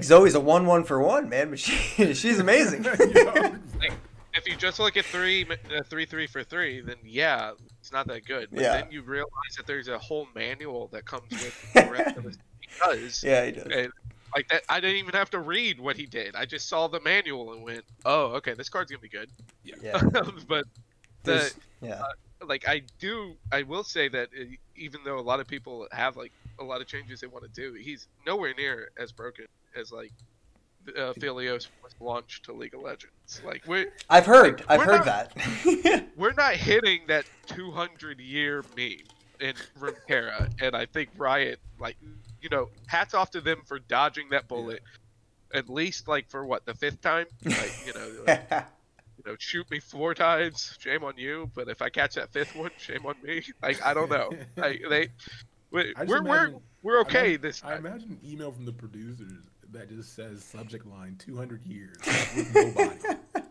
Zoe's a 1/1 for 1, man, but she's amazing. If you just look at 3/3 for 3, then yeah, it's not that good. But then you realize that there's a whole manual that comes with the rest of it. He does. Yeah, he does. And Like that, I didn't even have to read what he did. I just saw the manual and went, "Oh, okay, this card's gonna be good." Yeah. But the yeah. like I will say that even though a lot of people have like a lot of changes they want to do, he's nowhere near as broken as like Philios was launched to League of Legends. Like I've heard not, that. We're not hitting that 200-year meme in Runeterra, and I think Riot, like, hats off to them for dodging that bullet, at least like for what, the 5th time. Like, shoot me 4 times, shame on you. But if I catch that 5th one, shame on me. Like, I don't know. We're okay this time. I imagine an email from the producers that just says subject line 200 years with nobody.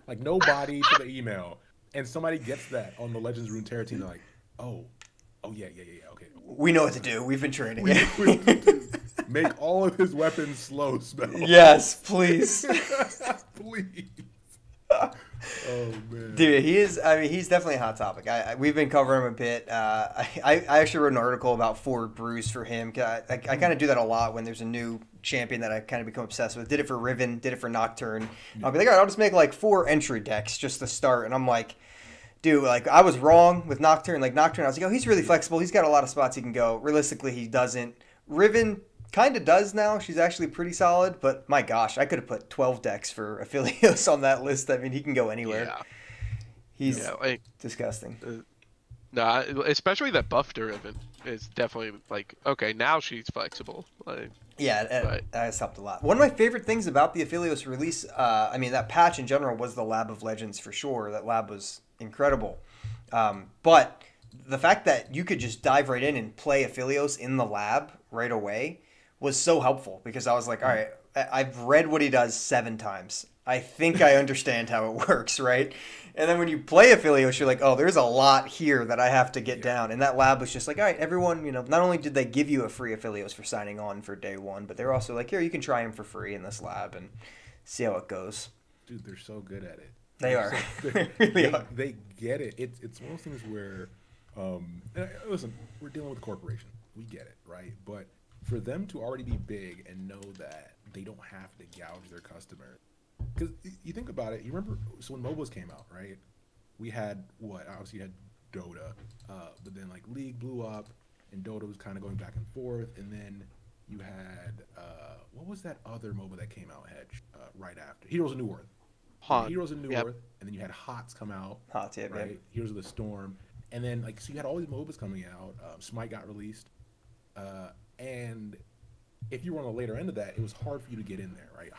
Like nobody to the email. And somebody gets that on the Legends Runeterra team. They're like, oh yeah, okay. We know what to do. We've been training. Make all of his weapons slow spell. Yes, please. Please. Oh man, dude, he's definitely a hot topic. We've been covering him a bit. I actually wrote an article about Forward Brews for him. I kind of do that a lot when there's a new champion that I kind of become obsessed with. Did it for Riven, did it for Nocturne. I'll be like, all right, I'll just make like 4 entry decks just to start. And I'm like, dude, like I was wrong with Nocturne. Like Nocturne, I was like, oh, he's really flexible. He's got a lot of spots he can go. Realistically, he doesn't. Riven kind of does now. She's actually pretty solid, but my gosh, I could have put 12 decks for Aphelios on that list. I mean, he can go anywhere. Yeah. He's disgusting. No, especially that buff to Riven is definitely like, okay, now she's flexible. Like, yeah, that has helped a lot. One of my favorite things about the Aphelios release, that patch in general, was the Lab of Legends for sure. That lab was incredible. But the fact that you could just dive right in and play Aphelios in the lab right away was so helpful, because I was like, all right, I've read what he does 7 times. I think I understand how it works, right? And then when you play Aphelios, you're like, oh, there's a lot here that I have to get down. And that lab was just like, all right, everyone, not only did they give you a free Aphelios for signing on for day 1, but they're also like, here, you can try him for free in this lab and see how it goes. Dude, they're so good at it. They are. They get it. It's one of those things where, listen, we're dealing with a corporation. We get it, right? But for them to already be big and know that they don't have to gouge their customers. Because you think about it, you remember, so when MOBAs came out, right? We had obviously you had Dota, but then like League blew up, and Dota was kind of going back and forth, and then you had, what was that other MOBA that came out, Hedge, right after? Heroes of New Earth. Heroes of New Earth, and then you had HOTS come out. HOTS, yeah, right? Heroes of the Storm. And then, so you had all these MOBAs coming out. Smite got released. And if you were on the later end of that, it was hard for you to get in there, right?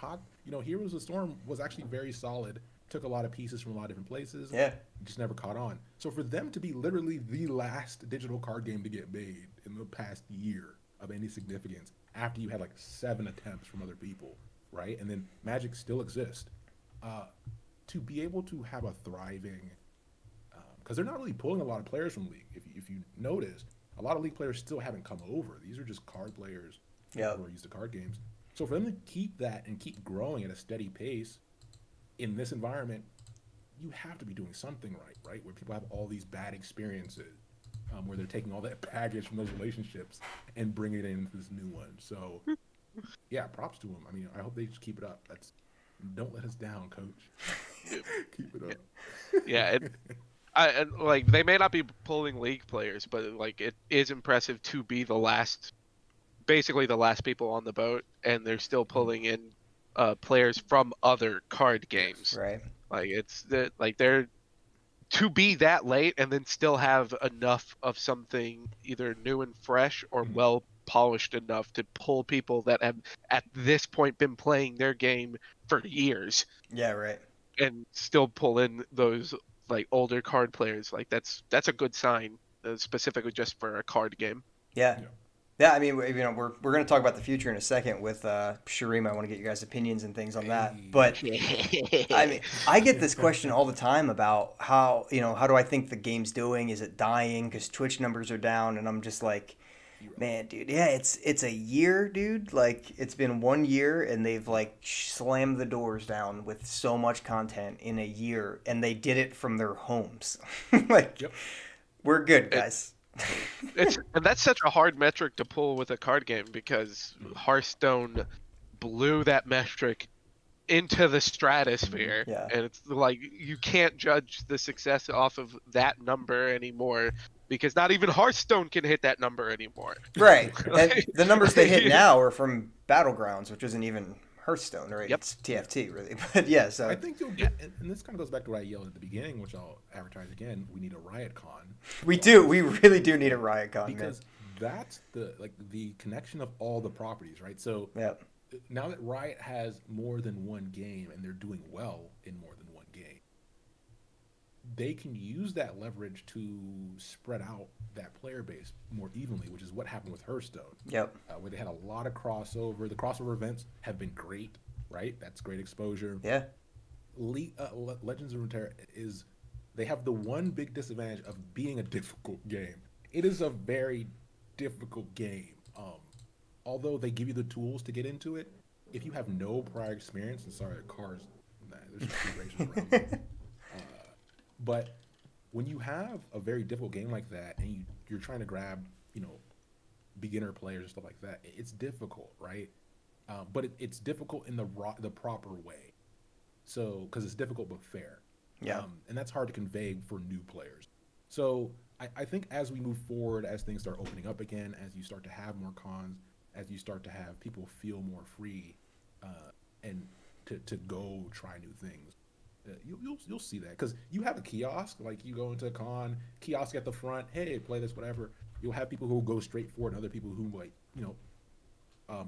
Heroes of the Storm was actually very solid. Took a lot of pieces from a lot of different places. Yeah. Just never caught on. So for them to be literally the last digital card game to get made in the past year of any significance, after you had like 7 attempts from other people, right? And then Magic still exists. To be able to have a thriving, because they're not really pulling a lot of players from League. If you notice, a lot of League players still haven't come over. These are just card players who are used to card games. So for them to keep that and keep growing at a steady pace in this environment, you have to be doing something right? Where people have all these bad experiences, where they're taking all that baggage from those relationships and bringing it into this new one. So, yeah, props to them. I mean, I hope they just keep it up. Don't let us down, coach. Keep it up. Yeah, like they may not be pulling League players, but like it is impressive to be basically the last people on the boat, and they're still pulling in players from other card games. Right. Like they're to be that late and then still have enough of something either new and fresh or well polished enough to pull people that have at this point been playing their game for years. Yeah, right. And still pull in those like older card players. Like that's a good sign, specifically just for a card game. Yeah. I mean, we're going to talk about the future in a second with Shirima. I want to get your guys' opinions and things on that. But I mean, I get this question all the time about how do I think the game's doing? Is it dying because Twitch numbers are down? And I'm just like, man, dude, yeah, it's a year, dude. Like, it's been 1 year, and they've like slammed the doors down with so much content in a year, and they did it from their homes. We're good, guys. And that's such a hard metric to pull with a card game, because Hearthstone blew that metric into the stratosphere. Yeah. And it's like you can't judge the success off of that number anymore, because not even Hearthstone can hit that number anymore. Right. And the numbers they hit now are from Battlegrounds, which isn't even Hearththone, right? Yep. It's TFT, really. But yeah, so I think you'll get, and this kind of goes back to what I yelled at the beginning, which I'll advertise again. We need a Riot Con. we do. We really do need a Riot Con, Because that's the connection of all the properties, right? So yeah. now that Riot has more than one game and they're doing well in more than one game, they can use that leverage to spread out that player base more evenly, which is what happened with Hearthstone. Yep. Where they had a lot of crossover. The crossover events have been great, right? That's great exposure. Yeah. Legends of Runeterra they have the one big disadvantage of being a difficult game. It is a very difficult game. Although they give you the tools to get into it, if you have no prior experience, and sorry, cars, there's two races around. But when you have a very difficult game like that, and you're trying to grab, beginner players and stuff like that, it's difficult, right? But it's difficult in the proper way. So, because it's difficult but fair. Yeah. And that's hard to convey for new players. So I think as we move forward, as things start opening up again, as you start to have more cons, as you start to have people feel more free, and to go try new things, you'll see that. Because you have a kiosk, like you go into a con, kiosk at the front, hey, play this, whatever. You'll have people who go straight for it, and other people who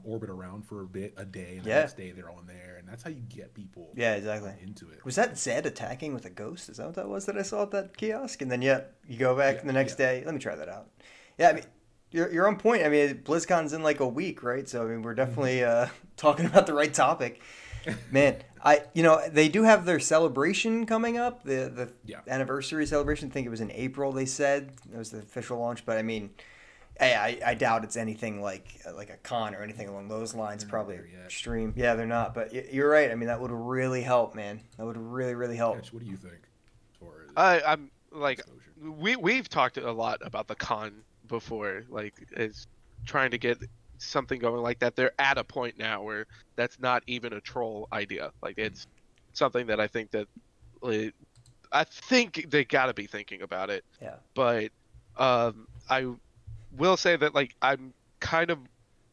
orbit around for a day, and the next day they're on there, and that's how you get people exactly into it. Was that Zed attacking with a ghost? Is that what that was that I saw at that kiosk? And then you go back the next day. Let me try that out. Yeah, I mean, you're on point. I mean, BlizzCon's in like a week, right? So I mean, we're definitely talking about the right topic. Man, they do have their celebration coming up, the anniversary celebration. I think it was in April. They said it was the official launch, but I mean, I doubt it's anything like a con or anything along those lines. Probably extreme. Yeah, they're not. But you're right. I mean, that would really help, man. That would really, really help. What do you think? I'm like, we've talked a lot about the con before, like, is trying to get something going like that. They're at a point now where that's not even a troll idea. Like, it's something that I think that I think they got to be thinking about it. Yeah. But I will say that, like, I'm kind of,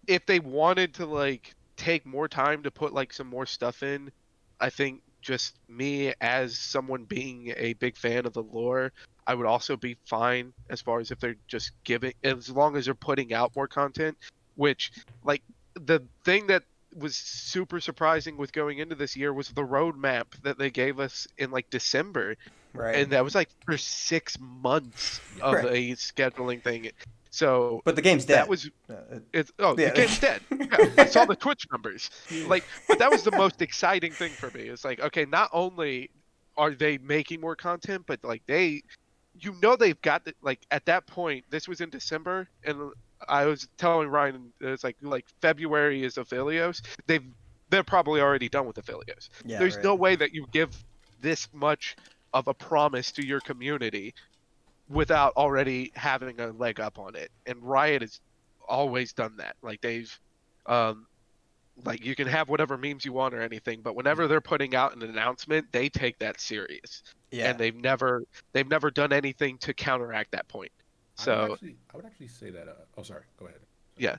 if they wanted to like take more time to put like some more stuff in, I think just me as someone being a big fan of the lore, I would also be fine as far as if they're just giving, as long as they're putting out more content. Which, like, the thing that was super surprising with going into this year was the roadmap that they gave us in like December, right? And that was like for 6 months of a scheduling thing. So, but the game's dead. That was the game's dead. Yeah, I saw the Twitch numbers. Like, but that was the most exciting thing for me. It's like, okay, not only are they making more content, but like they've got like at that point. This was in December, and I was telling Ryan, it's like February is Aphelios. They're probably already done with Aphelios. Yeah, There's no way that you give this much of a promise to your community without already having a leg up on it. And Riot has always done that. Like, they've like, you can have whatever memes you want or anything, but whenever they're putting out an announcement, they take that serious. Yeah. And they've never done anything to counteract that point. So I would actually say that. Sorry. Go ahead. Yeah.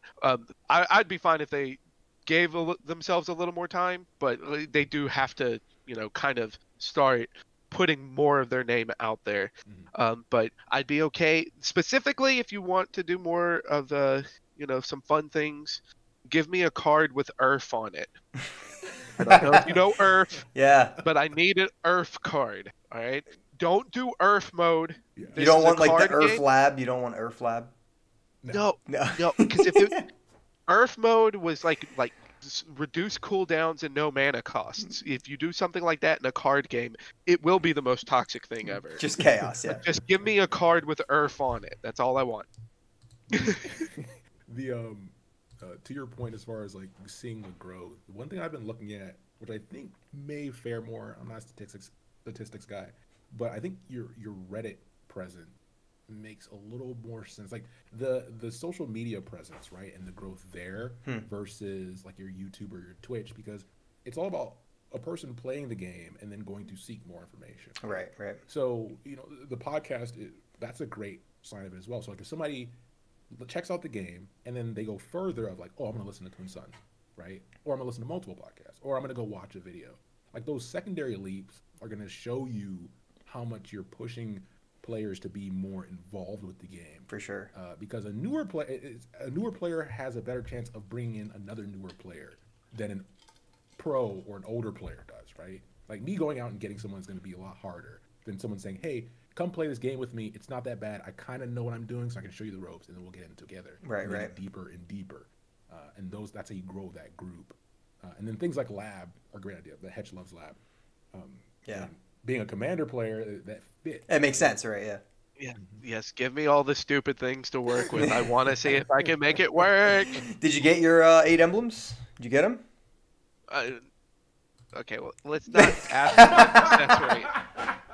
I'd be fine if they gave themselves a little more time, but they do have to, kind of start putting more of their name out there. Mm-hmm. But I'd be okay. Specifically, if you want to do more of the, some fun things, give me a card with Earth on it. I don't know if you know Earth. Yeah. But I need an Earth card. All right. Don't do Earth mode. Yeah. You don't want like the Earth game. Lab. You don't want Earth Lab. No. Because if Earth mode was like reduce cooldowns and no mana costs. If you do something like that in a card game, it will be the most toxic thing ever. Just chaos. Yeah. Just give me a card with Earth on it. That's all I want. To your point, as far as like seeing the growth, one thing I've been looking at, which I think may fare more. I'm not a statistics guy. But I think your Reddit presence makes a little more sense. Like the social media presence, right, and the growth there versus like your YouTube or your Twitch, because it's all about a person playing the game and then going to seek more information. Right. So, you know, the podcast, that's a great sign of it as well. So like if somebody checks out the game and then they go further of like, oh, I'm going to listen to Twin Suns, right? Or I'm going to listen to multiple podcasts, or I'm going to go watch a video. Like those secondary leaps are going to show you how much you're pushing players to be more involved with the game. For sure. Because a newer player has a better chance of bringing in another newer player than an pro or an older player does, right? Like me going out and getting someone is going to be a lot harder than someone saying, hey, come play this game with me. It's not that bad. I kind of know what I'm doing, so I can show you the ropes, and then we'll get in together. Right. Get deeper and deeper. And that's how you grow that group. And then things like lab are a great idea. The Hedge loves lab. Being a commander player, that fits. It makes sense, right? Yeah. Yeah. Yes. Give me all the stupid things to work with. I want to see if I can make it work. Did you get your 8 emblems? Did you get them? Okay. Well, let's not ask. That's right.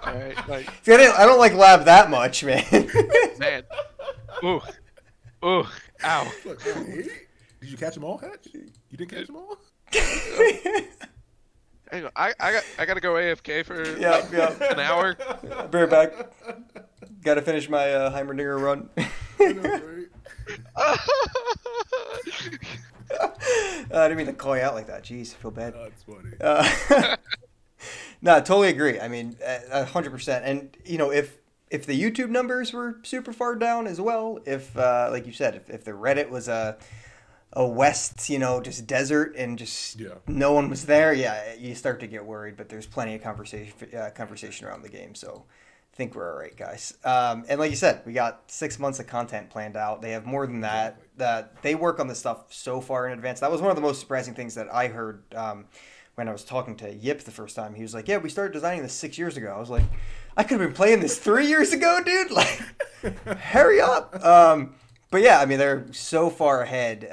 All right. Like, See, I don't like lab that much, man. man. Ooh. Ow. Look, did you catch them all, Hedge? You didn't catch them all? Hang on. I gotta go AFK for an hour. I'll be right back. Got to finish my Heimerdinger run. I didn't mean to call you out like that. Jeez, I feel bad. Oh, that's funny. No, I totally agree. I mean, 100%. And, you know, if the YouTube numbers were super far down as well, if, like you said, if the Reddit was a west, you know, just desert and just no one was there, you start to get worried. But there's plenty of conversation around the game, so I think we're all right, guys. And like you said, we got 6 months of content planned out. They have more than that. Exactly. That they work on this stuff so far in advance. That was one of the most surprising things that I heard when I was talking to Yip the first time. He was like, "Yeah, we started designing this 6 years ago." I was like, "I could have been playing this 3 years ago, dude! Like, hurry up!" But yeah, I mean, they're so far ahead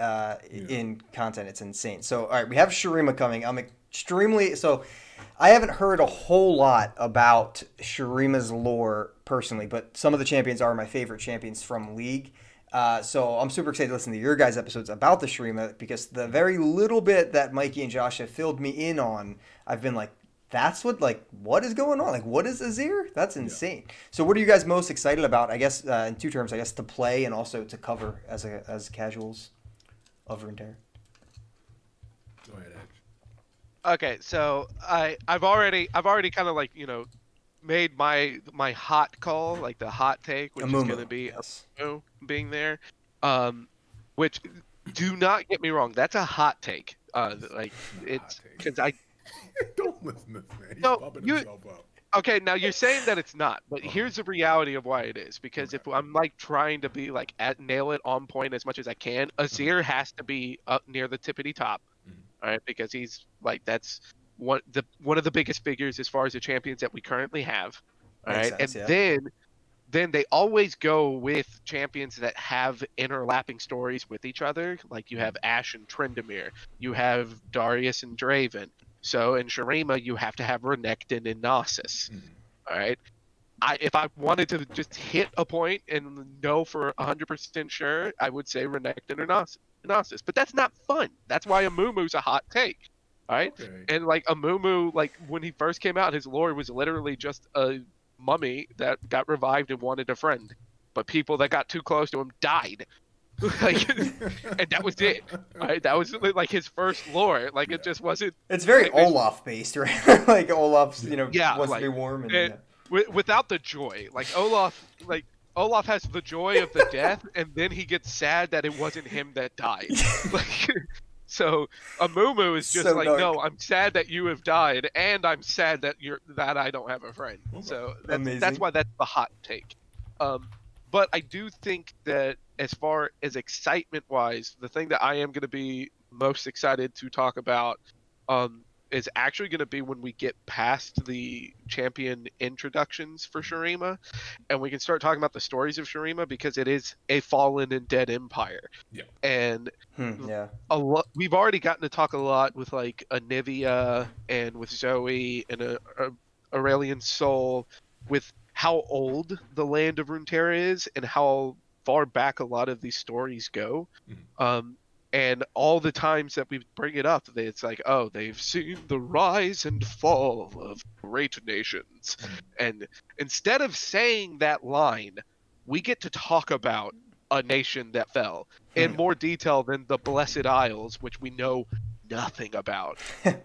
in content. It's insane. So, all right, we have Shurima coming. I haven't heard a whole lot about Shurima's lore personally, but some of the champions are my favorite champions from League. So I'm super excited to listen to your guys' episodes about the Shurima, because the very little bit that Mikey and Josh have filled me in on, I've been like, what is going on? Like, what is Azir? That's insane. Yeah. So what are you guys most excited about? I guess in two terms, I guess to play and also to cover as Casuals of Runeterra. Go ahead, Edge. Okay, so I've already kind of like, you know, made my hot call, like the hot take, which is going to be Amumu being there. Which, do not get me wrong, that's a hot take. Like it's because I don't listen to this man. He's no, bumping himself up. Okay, now you're saying that it's not, but here's the reality of why it is. Because if I'm like trying to be like nail it on point as much as I can, Azir has to be up near the tippity top, all right? Because he's like that's one of the biggest figures as far as the champions that we currently have, all right? Sense, and then they always go with champions that have interlapping stories with each other. Like you have Ashe and Tryndamere, you have Darius and Draven. So in Shurima, you have to have Renekton and Nasus. All right. If I wanted to just hit a point and know for 100% sure, I would say Renekton or Nasus. But that's not fun. That's why Amumu's a hot take. All right. Okay. And like Amumu, like when he first came out, his lore was literally just a mummy that got revived and wanted a friend. But people that got too close to him died. Like, and that was it. Right? That was like his first lore. Like it just wasn't. It's very like, Olaf based, right? Like Olaf's, you know, wants to be warm and without the joy. Like Olaf has the joy of the death, and then he gets sad that it wasn't him that died. Like, so Amumu is just so like, dark. No, I'm sad that you have died, and I'm sad that I don't have a friend. So that's why that's the hot take. But I do think that as far as excitement-wise, the thing that I am going to be most excited to talk about is actually going to be when we get past the champion introductions for Shurima, and we can start talking about the stories of Shurima, because it is a fallen and dead empire. Yeah. And we've already gotten to talk a lot with like Anivia and with Zoe and Aurelian Soul, with how old the land of Runeterra is and how far back a lot of these stories go. And all the times that we bring it up, it's like, oh, they've seen the rise and fall of great nations. And instead of saying that line, we get to talk about a nation that fell in more detail than the Blessed Isles, which we know nothing about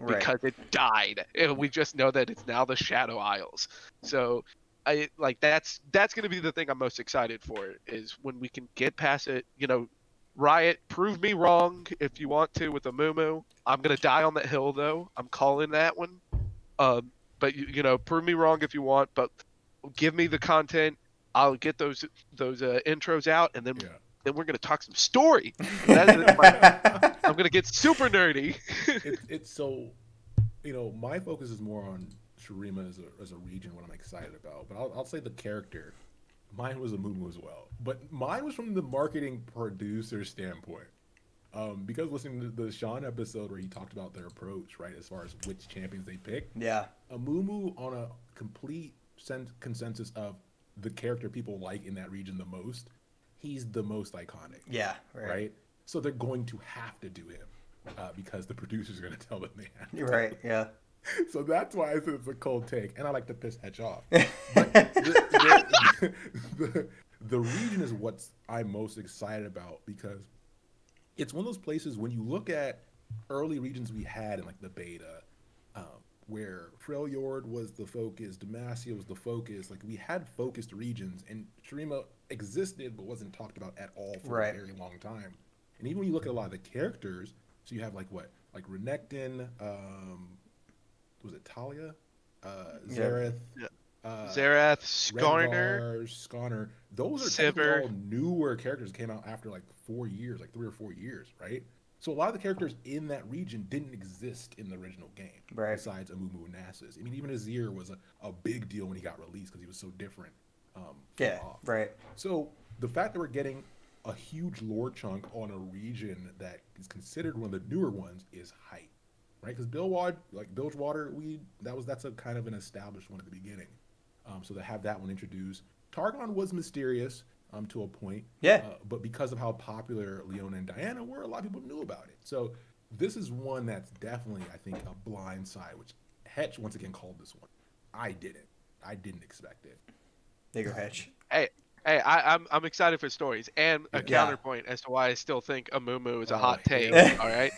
because it died. And we just know that it's now the Shadow Isles. So I like that's going to be the thing I'm most excited for, is when we can get past it. You know, Riot, prove me wrong if you want to with Amumu. I'm going to die on that hill, though. I'm calling that one. But you know, prove me wrong if you want, but give me the content. I'll get those intros out, and then we're gonna talk some story. I'm gonna get super nerdy. It's so, you know, my focus is more on Shurima as a region, what I'm excited about. But I'll say the character. Mine was Amumu as well, but mine was from the marketing producer standpoint. Because listening to the Sean episode where he talked about their approach, right, as far as which champions they picked. Yeah. Amumu on a complete consensus of the character people like in that region the most, he's the most iconic. Yeah. Right? So they're going to have to do him because the producers are going to tell them they have to. Right, yeah. So that's why I said it's a cold take, and I like to piss Hedge off. But the region is what I'm most excited about, because it's one of those places when you look at early regions we had in like the beta, where Freljord was the focus, Demacia was the focus. Like we had focused regions, and Shurima existed but wasn't talked about at all for a very long time. And even when you look at a lot of the characters, so you have like Renekton, was it Talia, Zareth, Zerath, Skarner. Those are technically all newer characters that came out after like 4 years, like 3 or 4 years, right? So a lot of the characters in that region didn't exist in the original game, besides Amumu and Nasus. I mean, even Azir was a big deal when he got released because he was so different. So the fact that we're getting a huge lore chunk on a region that is considered one of the newer ones is hype, right? Because Bilgewater, that's a kind of an established one at the beginning. So to have that one introduced, Targon was mysterious. To a point. But because of how popular Leona and Diana were, a lot of people knew about it. So this is one that's definitely, I think, a blind side, which Hetch once again called this one. I didn't expect it. There you go, Hetch. Hey, I'm excited for stories and a counterpoint as to why I still think Amumu is a hot take. All right,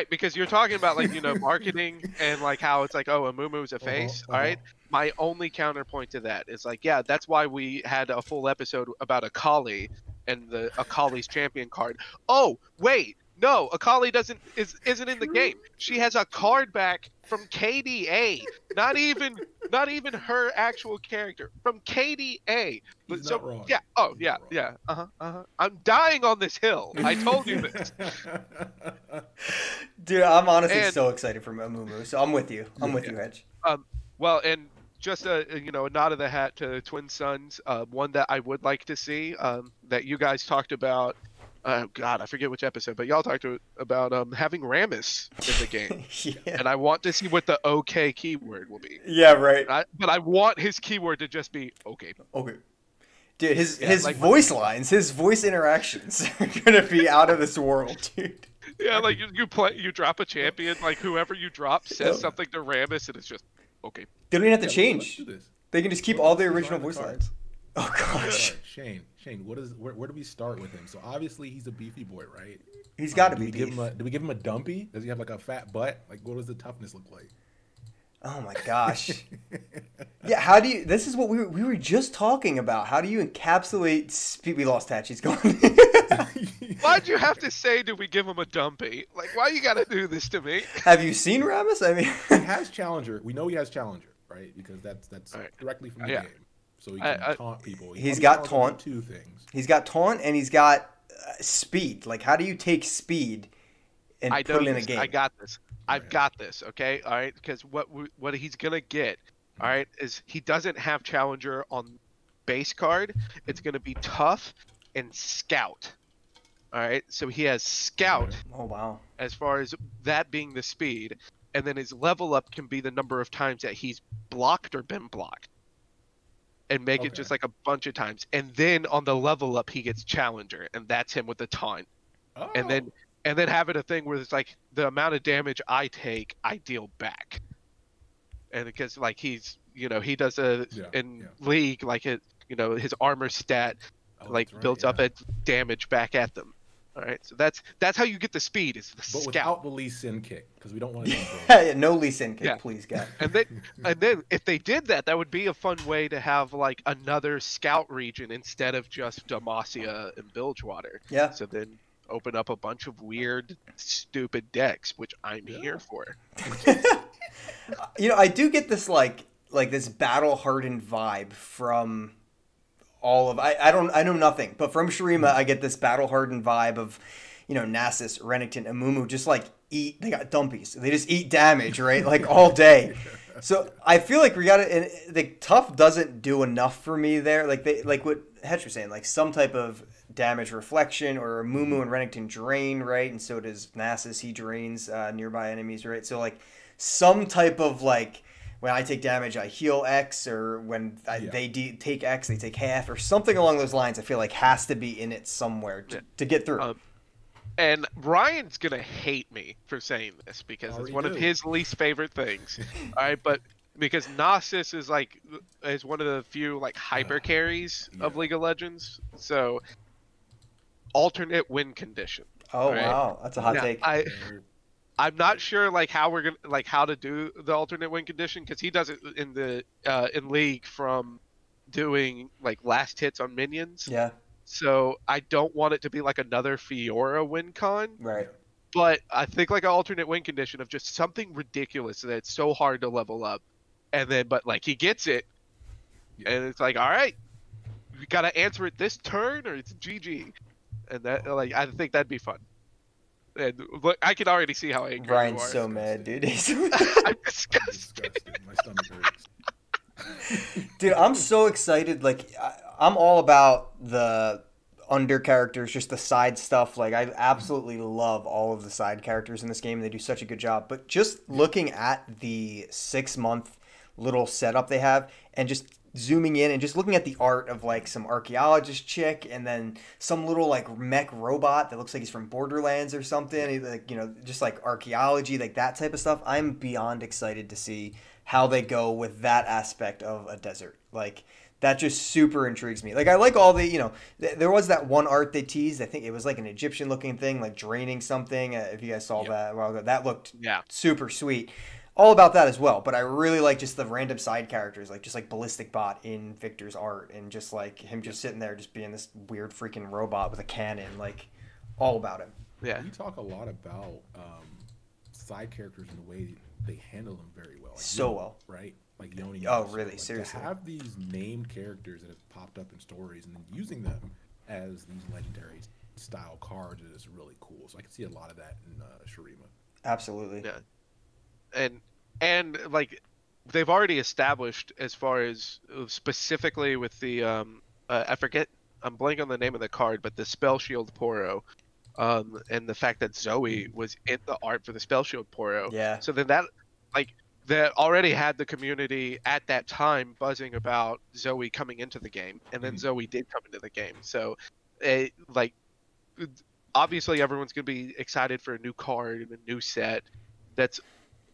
because you're talking about like, you know, marketing and like how it's like, oh, Amumu is a face. All right, my only counterpoint to that is like, yeah, that's why we had a full episode about Akali and the Akali's champion card. Oh, wait. No, Akali isn't in the game. She has a card back from KDA. Not even her actual character. From KDA. But He's not wrong. Yeah. Oh, He's yeah. I'm dying on this hill. I told you this. Dude, I'm honestly so excited for Amumu. So I'm with you. I'm with you, Hedge. Well, and just a nod of the hat to Twin Suns. One that I would like to see that you guys talked about. God, I forget which episode, but y'all talked about having Rammus in the game. And I want to see what the OK keyword will be. Yeah, right. But I want his keyword to just be OK. Okay. Dude, his like, voice lines, his voice interactions are going to be out of this world, dude. Yeah, like you drop a champion, like whoever you drop says something to Rammus, and it's just, okay. They don't even have to change. They can just keep all the original voice lines. Oh, gosh. Shane, where do we start with him? So obviously he's a beefy boy, right? He's got to be beef. Do we give him a dumpy? Does he have like a fat butt? Like, what does the toughness look like? Oh my gosh. Yeah, how do you? This is what we were just talking about. How do you encapsulate speed? We lost Hatch. He's gone. Why'd you have to say, do we give him a dumpy? Like, why you got to do this to me? Have you seen Rammus? I mean, he has Challenger. We know he has Challenger, right? Because that's directly from the game. So he can taunt people. He's got taunt. 2 things. He's got taunt and he's got speed. Like, how do you take speed and put it in a game? I got this. I've got this. Okay, all right. Because what he's gonna get, all right, is he doesn't have Challenger on base card. It's gonna be tough and Scout. All right. So he has Scout. Oh wow. As far as that being the speed, and then his level up can be the number of times that he's blocked or been blocked. and make it just like a bunch of times. And then on the level up, he gets Challenger, and that's him with the taunt. Oh. And then have it a thing where it's like the amount of damage I take, I deal back. And because like he's, you know, he does League, like it, you know, his armor stat builds up at damage back at them. All right, so that's how you get the speed. Is the but scout without the Lee Sin kick, because we don't want to. No Lee Sin kick, please, guy. And then if they did that, that would be a fun way to have like another scout region instead of just Demacia and Bilgewater. Yeah. So then open up a bunch of weird, stupid decks, which I'm here for. You know, I do get this like this battle hardened vibe from all of I know nothing, but from Shurima I get this battle hardened vibe of, you know, Nasus, Renekton, and Mumu just like they got dumpies. They just eat damage, right? Like all day. So I feel like we got it, and the tough doesn't do enough for me there. Like what Hetch was saying, like some type of damage reflection, or Mumu and Renekton drain, right? And so does Nasus, he drains nearby enemies, right? So like some type of like, when I take damage, I heal X, or when they take X, they take half, or something along those lines. I feel like has to be in it somewhere to get through. And Ryan's gonna hate me for saying this because it's one of his least favorite things. All right, but because Nasus is one of the few like hyper carries of League of Legends, so alternate win condition. Oh wow, that's a hot take. I'm not sure like how we're gonna how to do the alternate win condition, because he does it in the in League from doing like last hits on minions. Yeah. So I don't want it to be like another Fiora win con. Right. But I think like an alternate win condition of just something ridiculous that it's so hard to level up, and then but like he gets it, and it's like, all right, we gotta answer it this turn or it's GG, and that like I think that'd be fun. And look, I can already see how angry Ryan's you are. so mad, dude. I'm disgusted. My stomach hurts. Dude, I'm so excited. Like, I'm all about the under characters, just the side stuff. Like, I absolutely love all of the side characters in this game. They do such a good job. But just looking at the 6-month little setup they have, and just zooming in and just looking at the art of like some archaeologist chick, and then some little like mech robot that looks like he's from Borderlands or something, like, you know, just like archaeology, like that type of stuff. I'm beyond excited to see how they go with that aspect of a desert. Like, that just super intrigues me. Like, I like all the, you know, there was that one art they teased. I think it was like an Egyptian looking thing, like draining something. If you guys saw that a while ago, that looked super sweet. All about that as well, but I really like just the random side characters, like just like Ballistic Bot in Victor's art, and just like him just sitting there just being this weird freaking robot with a cannon, like all about him. Yeah. We talk a lot about side characters in the way they handle them very well. Like so well. Right? Like Yoni. Oh, really? Like, seriously. to have these named characters that have popped up in stories and then using them as these legendary style cards is really cool. So I can see a lot of that in Shurima. Absolutely. Yeah. And like they've already established, as far as specifically with the I forget, I'm blanking on the name of the card, but the Spell Shield Poro, and the fact that Zoe was in the art for the Spell Shield Poro. Yeah. So then that already had the community at that time buzzing about Zoe coming into the game, and then Zoe did come into the game. So like obviously everyone's gonna be excited for a new card and a new set. That's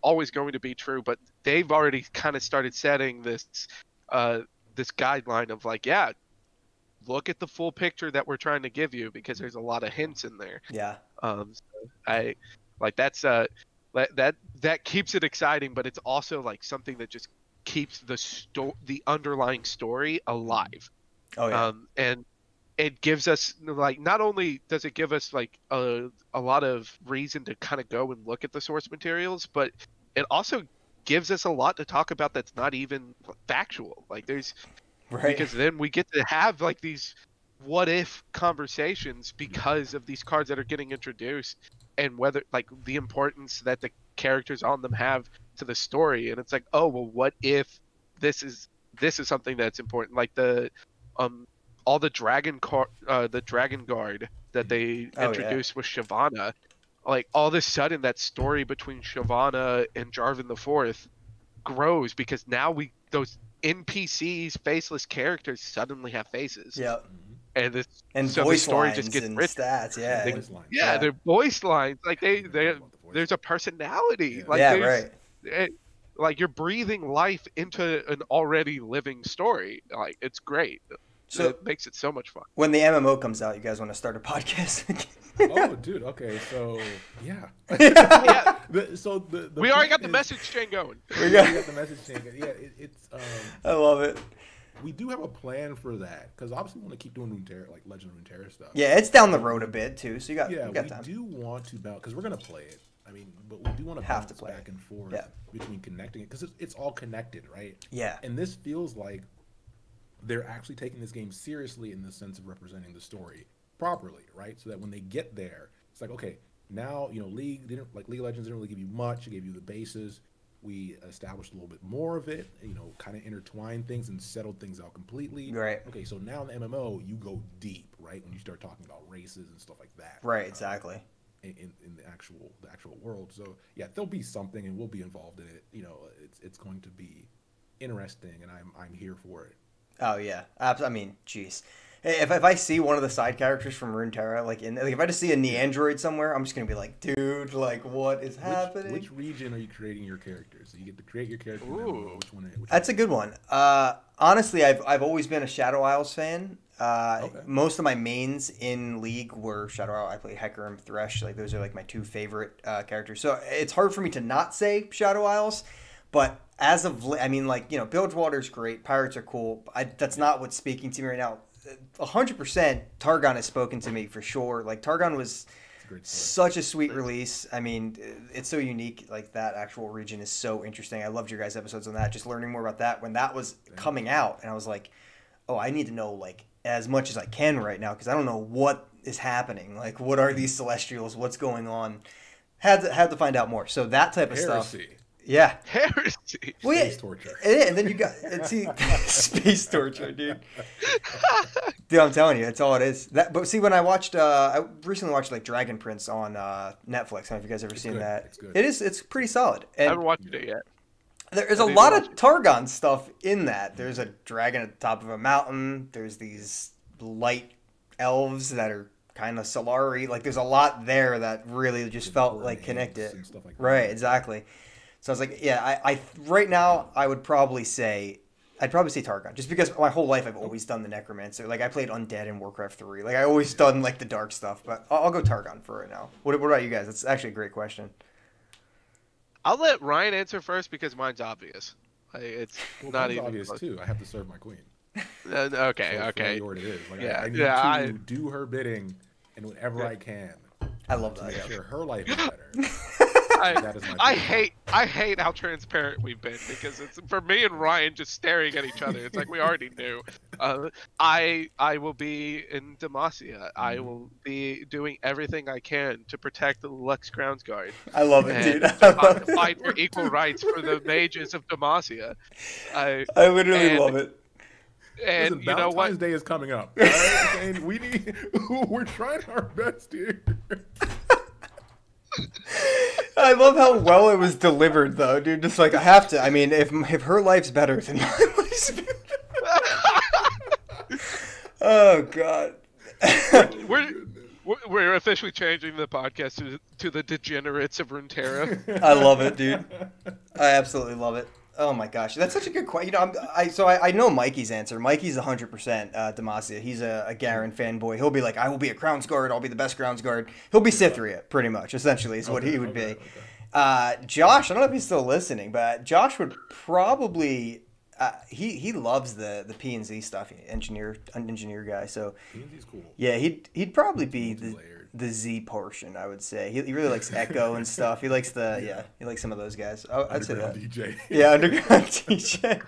always going to be true, but they've already kind of started setting this this guideline of like, yeah, look at the full picture that we're trying to give you, because there's a lot of hints in there. Yeah. So I like that's that keeps it exciting, but it's also like something that just keeps the underlying story alive. Oh yeah. And it gives us, like, not only does it give us like a lot of reason to kind of go and look at the source materials, but it also gives us a lot to talk about that's not even factual. Like there's because then we get to have like these what if conversations because of these cards that are getting introduced, and whether like the importance that the characters on them have to the story. And it's like, oh well, what if this is something that's important, like the all the dragon guard that they introduced with Shyvana. Like all of a sudden that story between Shyvana and Jarvan the Fourth grows, because now NPCs, faceless characters suddenly have faces. Yep. And so voice the story lines just gets and richer. stats. Yeah. Voice lines. Yeah, their voice lines, like there's a personality. Yeah. Like Yeah, there's, right. like you're breathing life into an already living story. Like it's great. So it makes it so much fun. When the MMO comes out, you guys want to start a podcast? Oh, dude. Okay, so yeah. Yeah. We already got the message chain going. We got the message chain going. Yeah, it's. I love it. We do have a plan for that because obviously we want to keep doing Runeterra, like Legend of Runeterra stuff. Yeah, it's down the road a bit too, so you got time. We do want to balance because we're gonna play it. I mean, but we do want to balance back and forth between connecting it because it's all connected, right? Yeah. And this feels like they're actually taking this game seriously in the sense of representing the story properly, right? So that when they get there, it's like, okay, now, League of Legends didn't really give you much. It gave you the bases. We established a little bit more of it, kind of intertwined things and settled things out completely. Right. Okay, so now in the MMO, you go deep, right? When you start talking about races and stuff like that. Right, exactly. In the actual world. So yeah, there'll be something and we'll be involved in it. It's going to be interesting and I'm here for it. Oh yeah, I mean, jeez. If I see one of the side characters from Runeterra, if I just see a Neandroid somewhere, I'm just gonna be like, dude, like, what is happening? Which region are you creating your characters? So you get to create your character. Which one? That's a good one. Honestly, I've always been a Shadow Isles fan. Okay. Most of my mains in League were Shadow Isle. I play Hecarim, Thresh. Like those are like my two favorite characters. So it's hard for me to not say Shadow Isles. But as of, Bilgewater's great. Pirates are cool. That's not what's speaking to me right now. 100% Targon has spoken to me for sure. Like Targon was such a sweet release. I mean, it's so unique. Like that actual region is so interesting. I loved your guys' episodes on that. Just learning more about that when that was coming out, and I was like, oh, I need to know like as much as I can right now because I don't know what is happening. Like, what are these Celestials? What's going on? Had to find out more. So that type of stuff. Yeah. Heresy. Space torture. And then you got space torture, dude. Dude, I'm telling you, that's all it is. But see, when I recently watched like Dragon Prince on Netflix. I don't know if you guys ever seen that. It's good. It's pretty solid. And I haven't watched it yet. There's a lot of Targon stuff in that. There's a dragon at the top of a mountain. There's these light elves that are kind of Solari. Like there's a lot there that really just felt like connected. And stuff like that. Right, exactly. So I was like, yeah, I right now I'd probably say Targon, just because my whole life I've always done the Necromancer. Like I played Undead in Warcraft 3. Like I always done like the dark stuff, but I'll go Targon for right now. What about you guys? That's actually a great question. I'll let Ryan answer first because mine's obvious. It's not even obvious too. I have to serve my queen. Okay. I know what it is. Like, yeah, I need to do her bidding, and whenever I can. I love that. To make sure her life is better. I hate how transparent we've been because it's for me and Ryan just staring at each other. It's like we already knew. I will be in Demacia. I will be doing everything I can to protect the Lux Groundsguard. I love it, dude. Fight for equal rights for the mages of Demacia. I literally love it. And listen, Valentine's Day is coming up. All right? And we're trying our best here. I love how well it was delivered, though, dude. Just like I have to. I mean, if her life's better than my life's better. Oh God. We're officially changing the podcast to the degenerates of Runeterra. I love it, dude. I absolutely love it. Oh my gosh, that's such a good question. I know Mikey's answer. Mikey's 100% Demacia. He's a Garen fanboy. He'll be like, I will be a Grounds Guard. I'll be the best Grounds Guard. He'll be Cythria, pretty much. Essentially, is what he would be. Josh, I don't know if he's still listening, but Josh would probably. He loves the P&Z stuff. Engineer guy. So P&Z's cool. Yeah, he'd probably be the Z portion, I would say. He really likes Echo and stuff. He likes he likes some of those guys. I'd say that. DJ. Yeah, Underground DJ.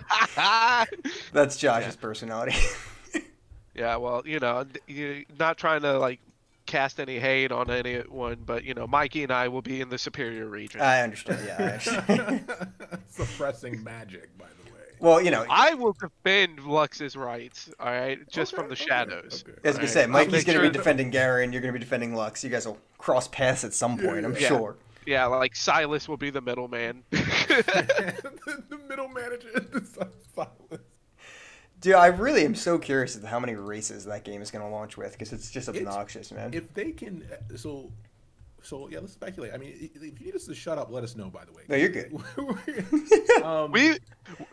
That's Josh's personality. Yeah, well, you're not trying to like cast any hate on anyone, but Mikey and I will be in the superior region. I understand. Yeah, Suppressing magic, by the way. Well, I will defend Lux's rights, all right, just from the shadows. Okay. I was going to say, Mikey's going to be defending Garen, you're going to be defending Lux. You guys will cross paths at some point, I'm sure. Yeah, like Silas will be the middleman. The middle manager. Silence. Dude, I really am so curious as to how many races that game is going to launch with, because it's just obnoxious, man. If they can, so yeah, let's speculate. I mean, if you need us to shut up, let us know. By the way, No, you're good.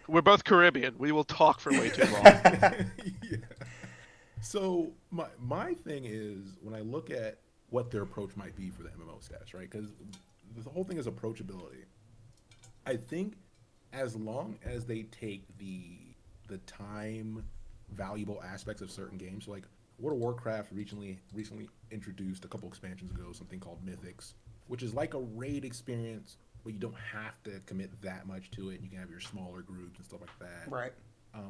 We're both Caribbean. We will talk for way too long. Yeah. So my thing is, when I look at what their approach might be for the MMO status, right? Because the whole thing is approachability. I think as long as they take the time valuable aspects of certain games, like World of Warcraft recently introduced a couple expansions ago something called Mythics, which is like a raid experience, but you don't have to commit that much to it. You can have your smaller groups and stuff like that. Right.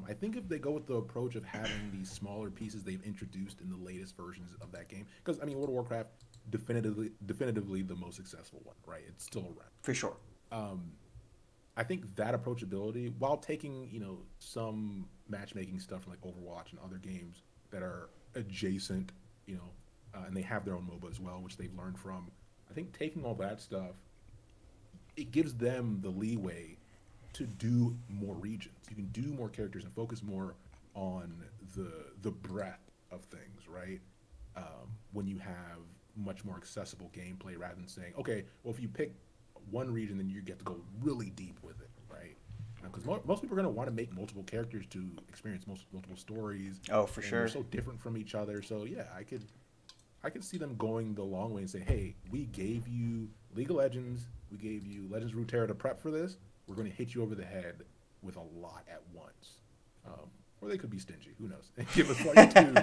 I think if they go with the approach of having these smaller pieces they've introduced in the latest versions of that game, because I mean, World of Warcraft definitively the most successful one, right? It's still around For sure. I think that approachability, while taking some matchmaking stuff from like Overwatch and other games that are adjacent, and they have their own MOBA as well, which they've learned from. I think taking all that stuff, it gives them the leeway to do more regions. You can do more characters and focus more on the breadth of things, right? When you have much more accessible gameplay rather than saying, okay, well, if you pick one region, then you get to go really deep with it, right? Because most people are going to want to make multiple characters to experience multiple stories. Oh, for sure. They're so different from each other. So yeah, I could see them going the long way and say, hey, we gave you League of Legends, we gave you Legends of Runeterra to prep for this. We're going to hit you over the head with a lot at once. Or they could be stingy. Who knows? And give us like two,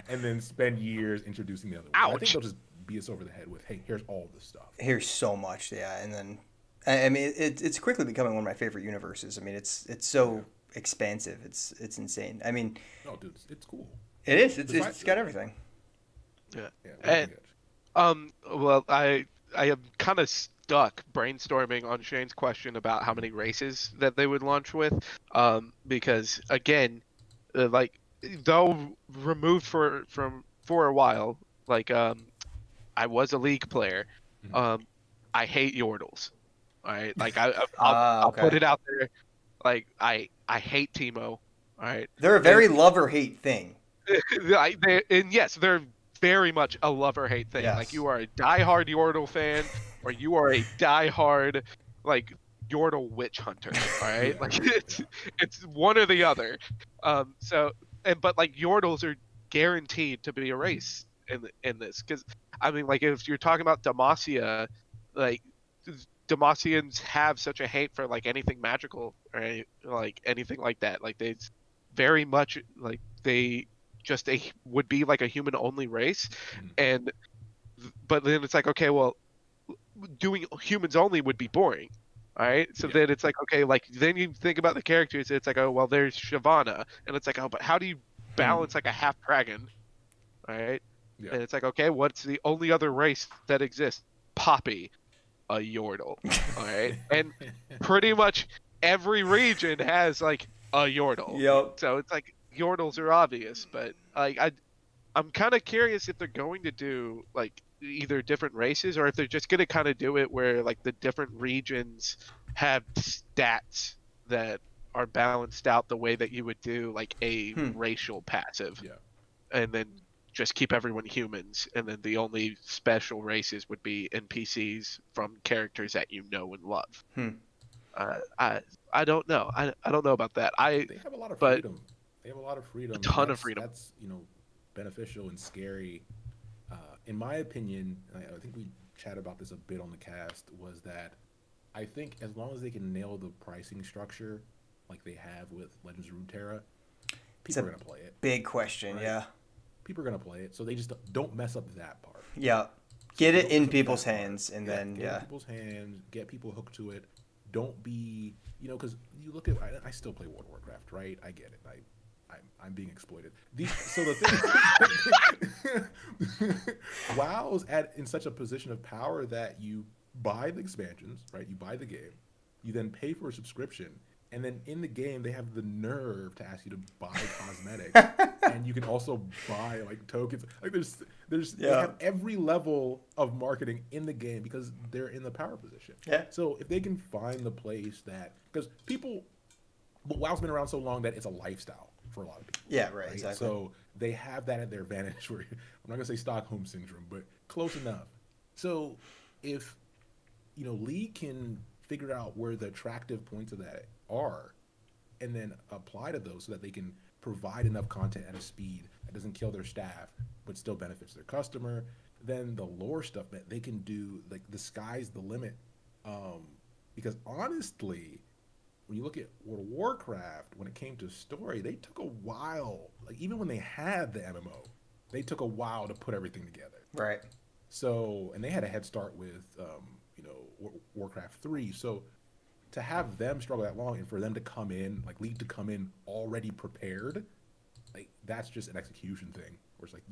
and then spend years introducing the other one. I think they'll just beat us over the head with, hey, here's all this stuff. Here's so much, yeah. And then, I mean, it's quickly becoming one of my favorite universes. I mean, it's so expansive. It's insane. I mean, no, dude, it's cool. It is. It's got everything. Yeah. And well, I am kind of stuck brainstorming on Shane's question about how many races that they would launch with, because again, like though removed for a while, like I was a League player, I hate Yordles. All right, like I'll put it out there, like I hate Teemo. All right, they're a very love-or-hate thing. And yes, they're very much a love-or-hate thing. Yes. Like you are a die-hard Yordle fan, or you are a die-hard like Yordle witch hunter. All right, like it's one or the other. But like Yordles are guaranteed to be a race in this, because I mean, like if you're talking about Demacia, like Demacians have such a hate for like anything magical or like anything like that. Like they very much like they just would be like a human only race, but then it's like, okay, well, doing humans only would be boring. All right, so then it's like, okay, like then you think about the characters, it's like, oh well, there's Shyvana, and it's like, oh, but how do you balance like a half dragon? All right, and it's like, okay, what's the only other race that exists? Poppy, a Yordle. All right, and pretty much every region has like a Yordle. Yep. So it's like Yordles are obvious, but like I'm kind of curious if they're going to do like either different races, or if they're just going to kind of do it where like the different regions have stats that are balanced out the way that you would do like a racial passive, and then just keep everyone humans, and then the only special races would be NPCs from characters that you know and love. I don't know. I don't know about that. They have a lot of freedom. They have a lot of freedom. A ton of freedom. That's beneficial and scary. In my opinion, I think we chatted about this a bit on the cast, was that I think as long as they can nail the pricing structure like they have with Legends of Runeterra, people are going to play it. Big question, right? Yeah. People are going to play it, so they just don't mess up that part. Yeah. Get it in people's hands, and then, get it in people's hands, get people hooked to it. Don't be, because you look at, I still play World of Warcraft, right? I get it. I'm being exploited. So the thing, WoW's in such a position of power that you buy the expansions, right? You buy the game, you then pay for a subscription, And then in the game, they have the nerve to ask you to buy cosmetics, and you can also buy like tokens. Like they have every level of marketing in the game because they're in the power position. Yeah. So if they can find the place that, because people, WoW's been around so long that it's a lifestyle for a lot of people. Yeah, right, exactly. So they have that at their advantage. Where I'm not gonna say Stockholm syndrome, but close enough. So if League can figure out where the attractive points of that are, and then apply to those so that they can provide enough content at a speed that doesn't kill their staff but still benefits their customer, then the lore stuff that they can do, like the sky's the limit. Because honestly, when you look at World of Warcraft, when it came to story, they took a while. Like even when they had the MMO, they took a while to put everything together. Right. So, and they had a head start with Warcraft 3. So to have them struggle that long and for them to come in, like League to come in already prepared, like that's just an execution thing. Where it's like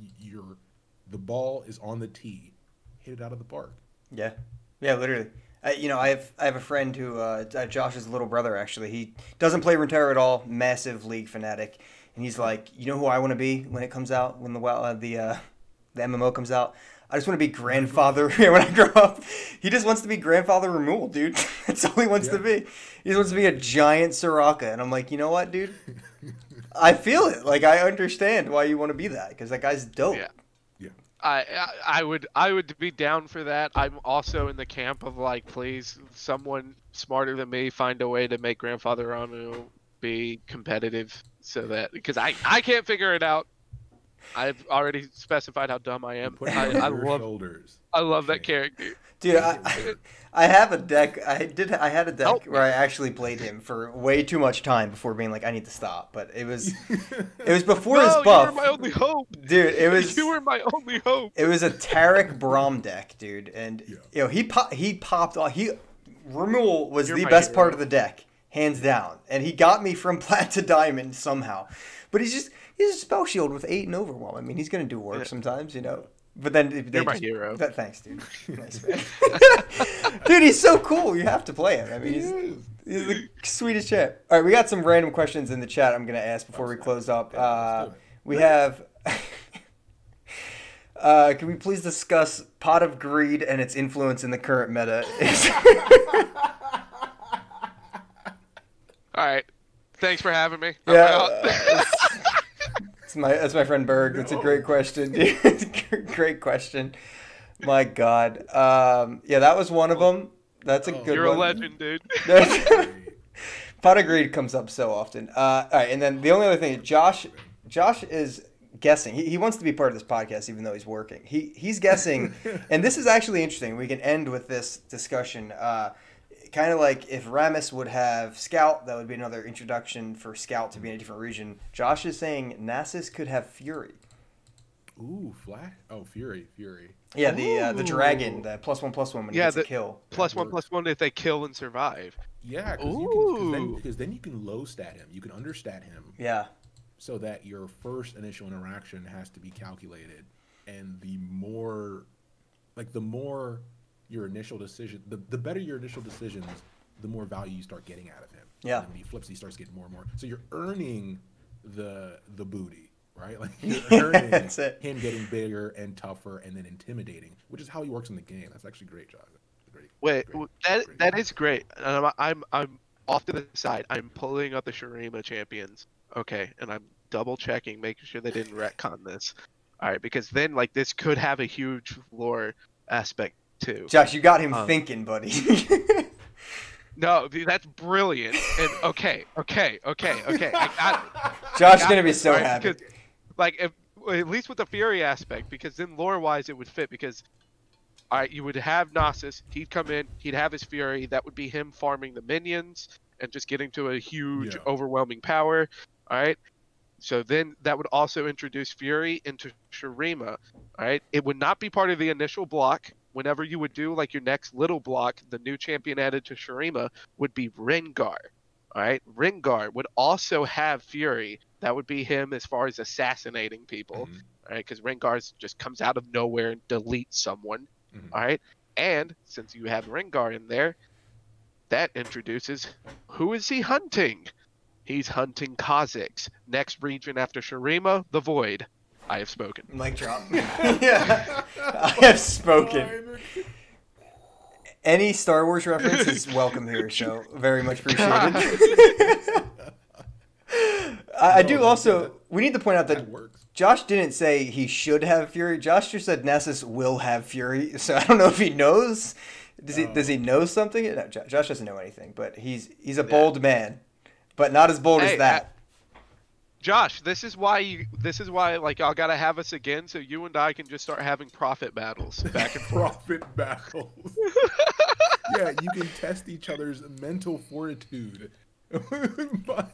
the ball is on the tee, hit it out of the park. Yeah, yeah, literally. I have a friend who Josh's little brother actually. He doesn't play Runeterra at all. Massive League fanatic, and he's like, you know who I want to be when it comes out, when the MMO comes out. I just want to be grandfather when I grow up. He just wants to be grandfather Removal, dude. That's all he wants to be. He just wants to be a giant Soraka. And I'm like, you know what, dude? I feel it. Like, I understand why you want to be that, because that guy's dope. Yeah. I would be down for that. I'm also in the camp of like, please, someone smarter than me find a way to make Grandfather Ranu be competitive, so that, because I can't figure it out. I've already specified how dumb I am. I love that character. Dude, I have a deck. I had a deck where I actually played him for way too much time before being like, I need to stop. But it was before his buff. You were my only hope, dude. You were my only hope. It was a Tarek Braum deck, dude, and he popped off. Removal was the best part of the deck, hands down, and he got me from plat to diamond somehow. But he's a spell shield with 8 and overwhelm. I mean, he's gonna do work sometimes, But then you're my hero. Thanks, dude. Nice, man. Dude, he's so cool. You have to play him. I mean, he's the sweetest champ. All right, we got some random questions in the chat I'm going to ask before we close up. We have... can we please discuss Pot of Greed and its influence in the current meta? All right. Thanks for having me. That's my friend Berg. That's a great question, dude. It's a great question. My God. That was one of them. That's a good one. You're a legend, dude. Pot of Greed comes up so often. All right, and then the only other thing, Josh is guessing. He wants to be part of this podcast even though he's working. He's guessing, and this is actually interesting. We can end with this discussion. Kind of like if Rammus would have Scout, that would be another introduction for Scout to be in a different region. Josh is saying Nasus could have Fury. Ooh, Flash! Oh, Fury. Yeah, the dragon, the +1/+1 when he gets a kill. +1/+1 if they kill and survive. Yeah, because then you can low stat him. You can understat him. Yeah. So that your first initial interaction has to be calculated, and the more your initial decision, the better your initial decisions, the more value you start getting out of him. Yeah. And when he flips, he starts getting more and more. So you're earning the booty, right? Like you're earning him getting bigger and tougher and then intimidating, which is how he works in the game. That's actually great, John. That is great. I'm off to the side. I'm pulling up the Shurima champions. Okay, and I'm double checking, making sure they didn't retcon this. All right, because then like this could have a huge lore aspect too. Josh, you got him thinking, buddy. No, that's brilliant. And okay. I got it. Josh is gonna be so happy. Because, like, at least with the Fury aspect, because then lore-wise it would fit. Because, all right, you would have Nasus. He'd come in. He'd have his Fury. That would be him farming the minions and just getting to a huge, overwhelming power. All right. So then that would also introduce Fury into Shurima. All right. It would not be part of the initial block. Whenever you would do like your next little block, the new champion added to Shurima would be Rengar. All right. Rengar would also have Fury. That would be him as far as assassinating people. Mm-hmm. All right. Because Rengar just comes out of nowhere and deletes someone. Mm-hmm. All right. And since you have Rengar in there, That introduces, who is he hunting? He's hunting Kazakhs. Next region after Shurima, the Void. I have spoken. Mic drop. Yeah, I have spoken. Any Star Wars reference is welcome here, so very much appreciated. I do also. We need to point out that Josh didn't say he should have Fury. Josh just said Nessus will have Fury. So I don't know if he knows. Does he know something? No, Josh doesn't know anything, but he's a bold man, but not as bold as that. Josh, this is why like y'all gotta have us again, so you and I can just start having prophet battles back and forth. Prophet battles. Yeah, you can test each other's mental fortitude by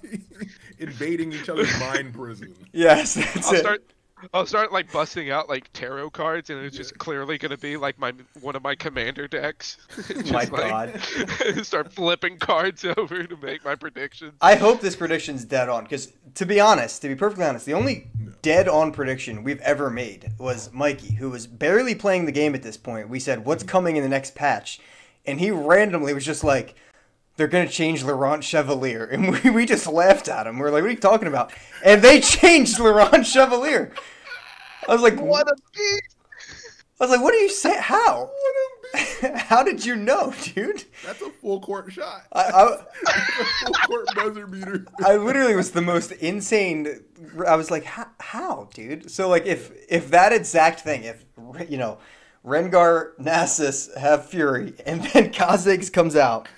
invading each other's mind prison. Yes, that's it. I'll start like busting out like tarot cards, and it's just clearly gonna be like one of my commander decks. My God! Start flipping cards over to make my predictions. I hope this prediction's dead on, because to be perfectly honest, the only dead on prediction we've ever made was Mikey, who was barely playing the game at this point. We said, "What's coming in the next patch?" And he randomly was just like, they're going to change Laurent Chevalier. And we just laughed at him. We're like, what are you talking about? And they changed Laurent Chevalier. I was like, what a beast. I was like, what are you saying? How? What a beast. How did you know, dude? That's a full court shot. A full court buzzer beater. I literally was the most insane. I was like, how, dude? So, like, if that exact thing, if, you know, Rengar, Nasus have Fury, and then Kha'Zix comes out,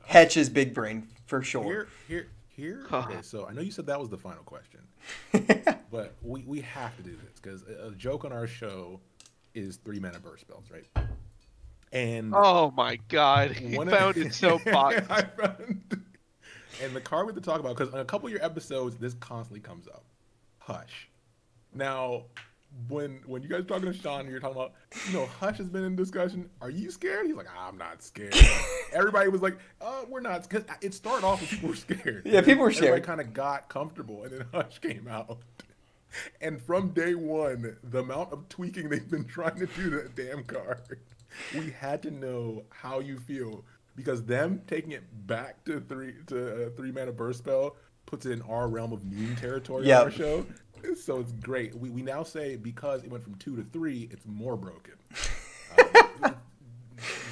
Hetch's big brain for sure. Here. Okay, so I know you said that was the final question, but we have to do this because a joke on our show is 3-mana burst spells, right? And oh my God, he found it so boxed. And the card we have to talk about, because in a couple of your episodes, this constantly comes up. Hush. Now, when you guys are talking to Sean, you're talking about, Hush has been in discussion. Are you scared? He's like, I'm not scared. Everybody was like, we're not. Because it started off with people were scared. Yeah, people were scared. Everybody kind of got comfortable, and then Hush came out. And from day one, the amount of tweaking they've been trying to do to that damn card, we had to know how you feel. Because them taking it back to 3-mana burst spell puts it in our realm of meme territory on our show. So it's great. We now say because it went from 2 to 3, it's more broken.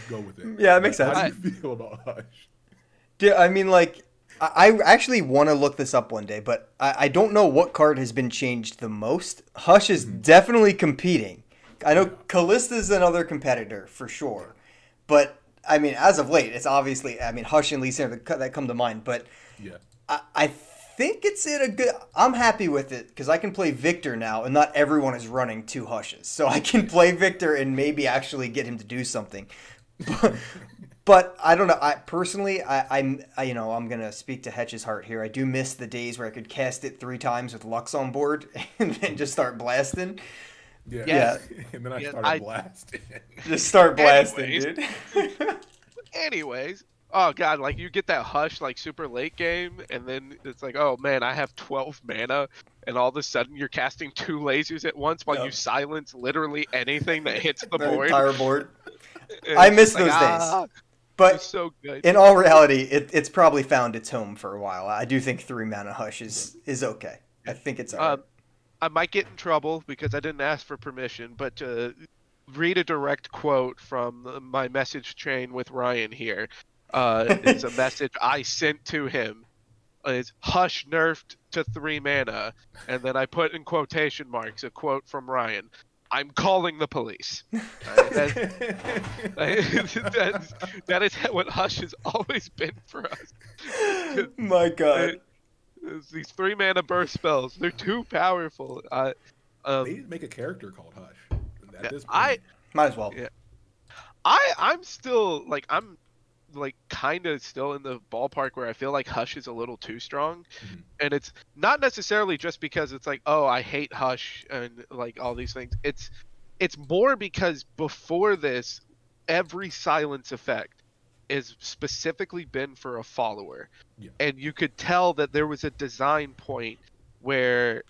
Go with it. Yeah, it makes sense. How do you feel about Hush? Yeah, I mean, like, I actually want to look this up one day, but I don't know what card has been changed the most. Hush is definitely competing. I know Kallista's another competitor for sure, but I mean, as of late, it's obviously, I mean, Hush and Lee Sin that come to mind, but yeah, I think it's in a good. I'm happy with it because I can play Victor now, and not everyone is running 2 Hushes, so I can play Victor and maybe actually get him to do something. But I don't know. I'm gonna speak to Hetch's heart here. I do miss the days where I could cast it 3 times with Lux on board and then just start blasting. Yeah. And then I started blasting. Just start blasting, dude. Anyways. Oh God, like you get that Hush like super late game, and then it's like, oh man, I have 12 mana, and all of a sudden you're casting 2 lasers at once while you silence literally anything that hits the board. Entire board. I miss those days. But so good. In all reality, it's probably found its home for a while. I do think 3-mana Hush is okay. I think it's alright. I might get in trouble because I didn't ask for permission, but read a direct quote from my message chain with Ryan here. It's a message I sent to him. It's Hush nerfed to 3 mana, and then I put in quotation marks a quote from Ryan. I'm calling the police. That is what Hush has always been for us. My God. These 3-mana burst spells, they're too powerful. They need to make a character called Hush. At this point. Might as well. Yeah. I'm still I'm kind of still in the ballpark where I feel like Hush is a little too strong. And it's not necessarily just because it's like, oh, I hate Hush and like all these things. It's more because before this, every silence effect is specifically been for a follower. And you could tell that there was a design point where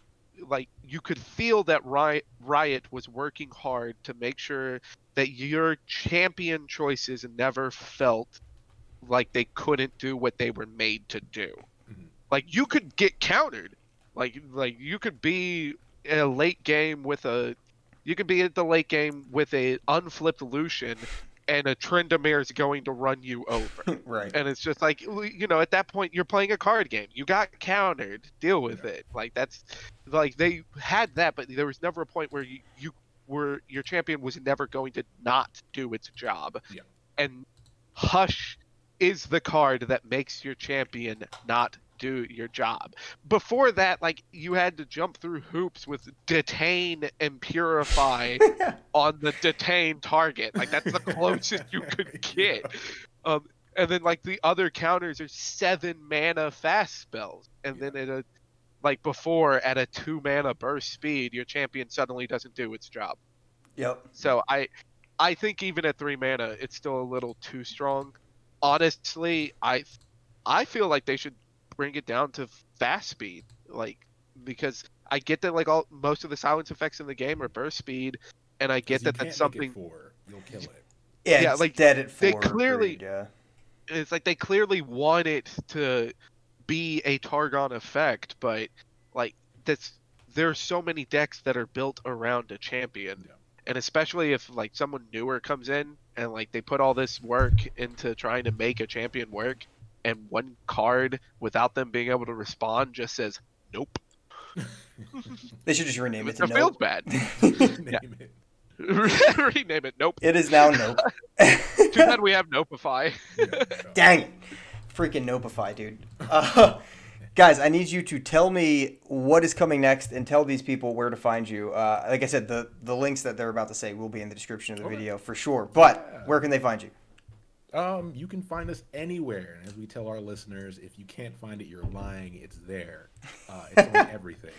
like you could feel that Riot was working hard to make sure that your champion choices never felt like they couldn't do what they were made to do. Like you could get countered, like you could be in a late game with a, you could be at the late game with a unflipped Lucian, and a Tryndamere is going to run you over. Right. And it's just like, you know, at that point you're playing a card game. You got countered. Deal with it. Like that's, like they had that, but there was never a point where your champion was never going to not do its job. Yeah. And Hush is the card that makes your champion not do your job. Before that, like you had to jump through hoops with detain and purify on the detain target. Like that's the closest you could get. And then like the other counters are 7 mana fast spells, and then at a, like before at a 2 mana burst speed, your champion suddenly doesn't do its job. Yep. So I think even at 3 mana, it's still a little too strong. Honestly, I feel like they should bring it down to fast speed, like, because I get that like most of the silence effects in the game are burst speed, and I get that that's something you'll kill it. Yeah, like dead at 4. they clearly, yeah. It's like they clearly want it to be a Targon effect, but like there's so many decks that are built around a champion. Yeah. And especially if like someone newer comes in and like they put all this work into trying to make a champion work, and one card without them being able to respond just says nope. They should just rename it to It feels Nope. bad. Name it. Rename it Nope. It is now Nope. Too bad we have Nopeify. Dang it. Freaking Nopeify, dude. Guys, I need you to tell me what is coming next and tell these people where to find you. Like I said, the links that they're about to say will be in the description of the video for sure. But where can they find you? You can find us anywhere. And as we tell our listeners, if you can't find it, you're lying. It's there. It's on everything.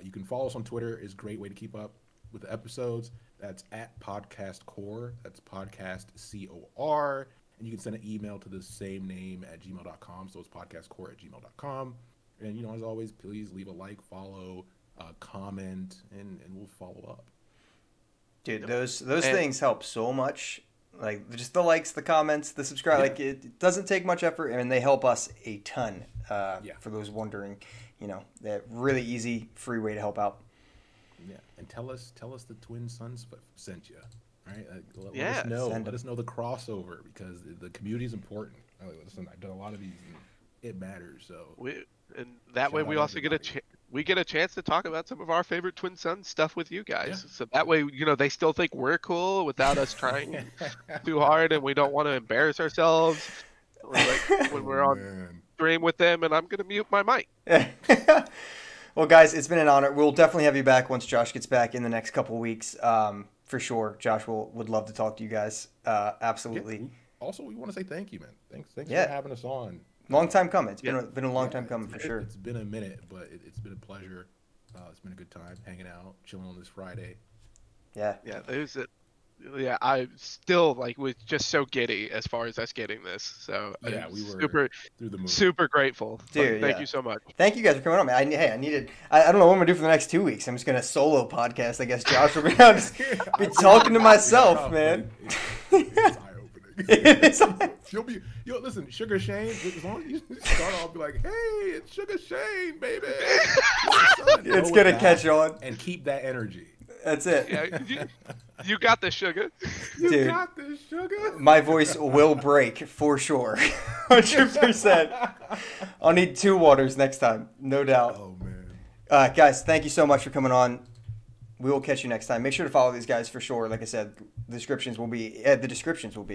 You can follow us on Twitter. Is a great way to keep up with the episodes. That's at Podcast Core. That's Podcast COR. And you can send an email to the same name at gmail.com. So it's podcastcore@gmail.com. And, you know, as always, please leave a like, follow, comment, and we'll follow up. Dude, those things help so much. Like, just the likes, the comments, the subscribe. Yeah. Like, it doesn't take much effort, and they help us a ton. For those wondering, you know, that really easy, free way to help out. Yeah, and tell us the Twin Suns sent you. Right? Let us know the crossover, because the community is important. Listen, I've done a lot of these, and it matters. So that way we also get a chance to talk about some of our favorite Twin Suns stuff with you guys. Yeah. So that way, you know, they still think we're cool without us trying too hard, and we don't want to embarrass ourselves when we're on stream with them. And I'm gonna mute my mic. Well, guys, it's been an honor. We'll definitely have you back once Josh gets back in the next couple of weeks. For sure, Josh would love to talk to you guys. Absolutely. Yeah. Also, we want to say thank you, man. Thanks for having us on. Long time coming. It's been a long time coming for sure. It's been a minute, but it's been a pleasure. It's been a good time hanging out, chilling on this Friday. Yeah. Yeah, yeah, I still was just so giddy as far as us getting this. So yeah, we were super through the moon. Super grateful. Dude, thank you so much. Thank you guys for coming on, man. I don't know what I'm gonna do for the next 2 weeks. I'm just gonna solo podcast. I guess Josh will be talking to myself, man. It's eye-opening. Listen, Sugar Shane. As long as you start off, be like, "Hey, it's Sugar Shane, baby." It's gonna catch on and keep that energy. That's it. Yeah, you got this, Sugar. Dude, you got this, Sugar. My voice will break for sure, 100%. I'll need 2 waters next time, no doubt. Oh man. Guys, thank you so much for coming on. We will catch you next time. Make sure to follow these guys for sure. Like I said, the descriptions will be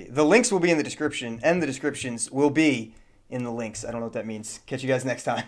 the links will be in the description, and the descriptions will be in the links. I don't know what that means. Catch you guys next time.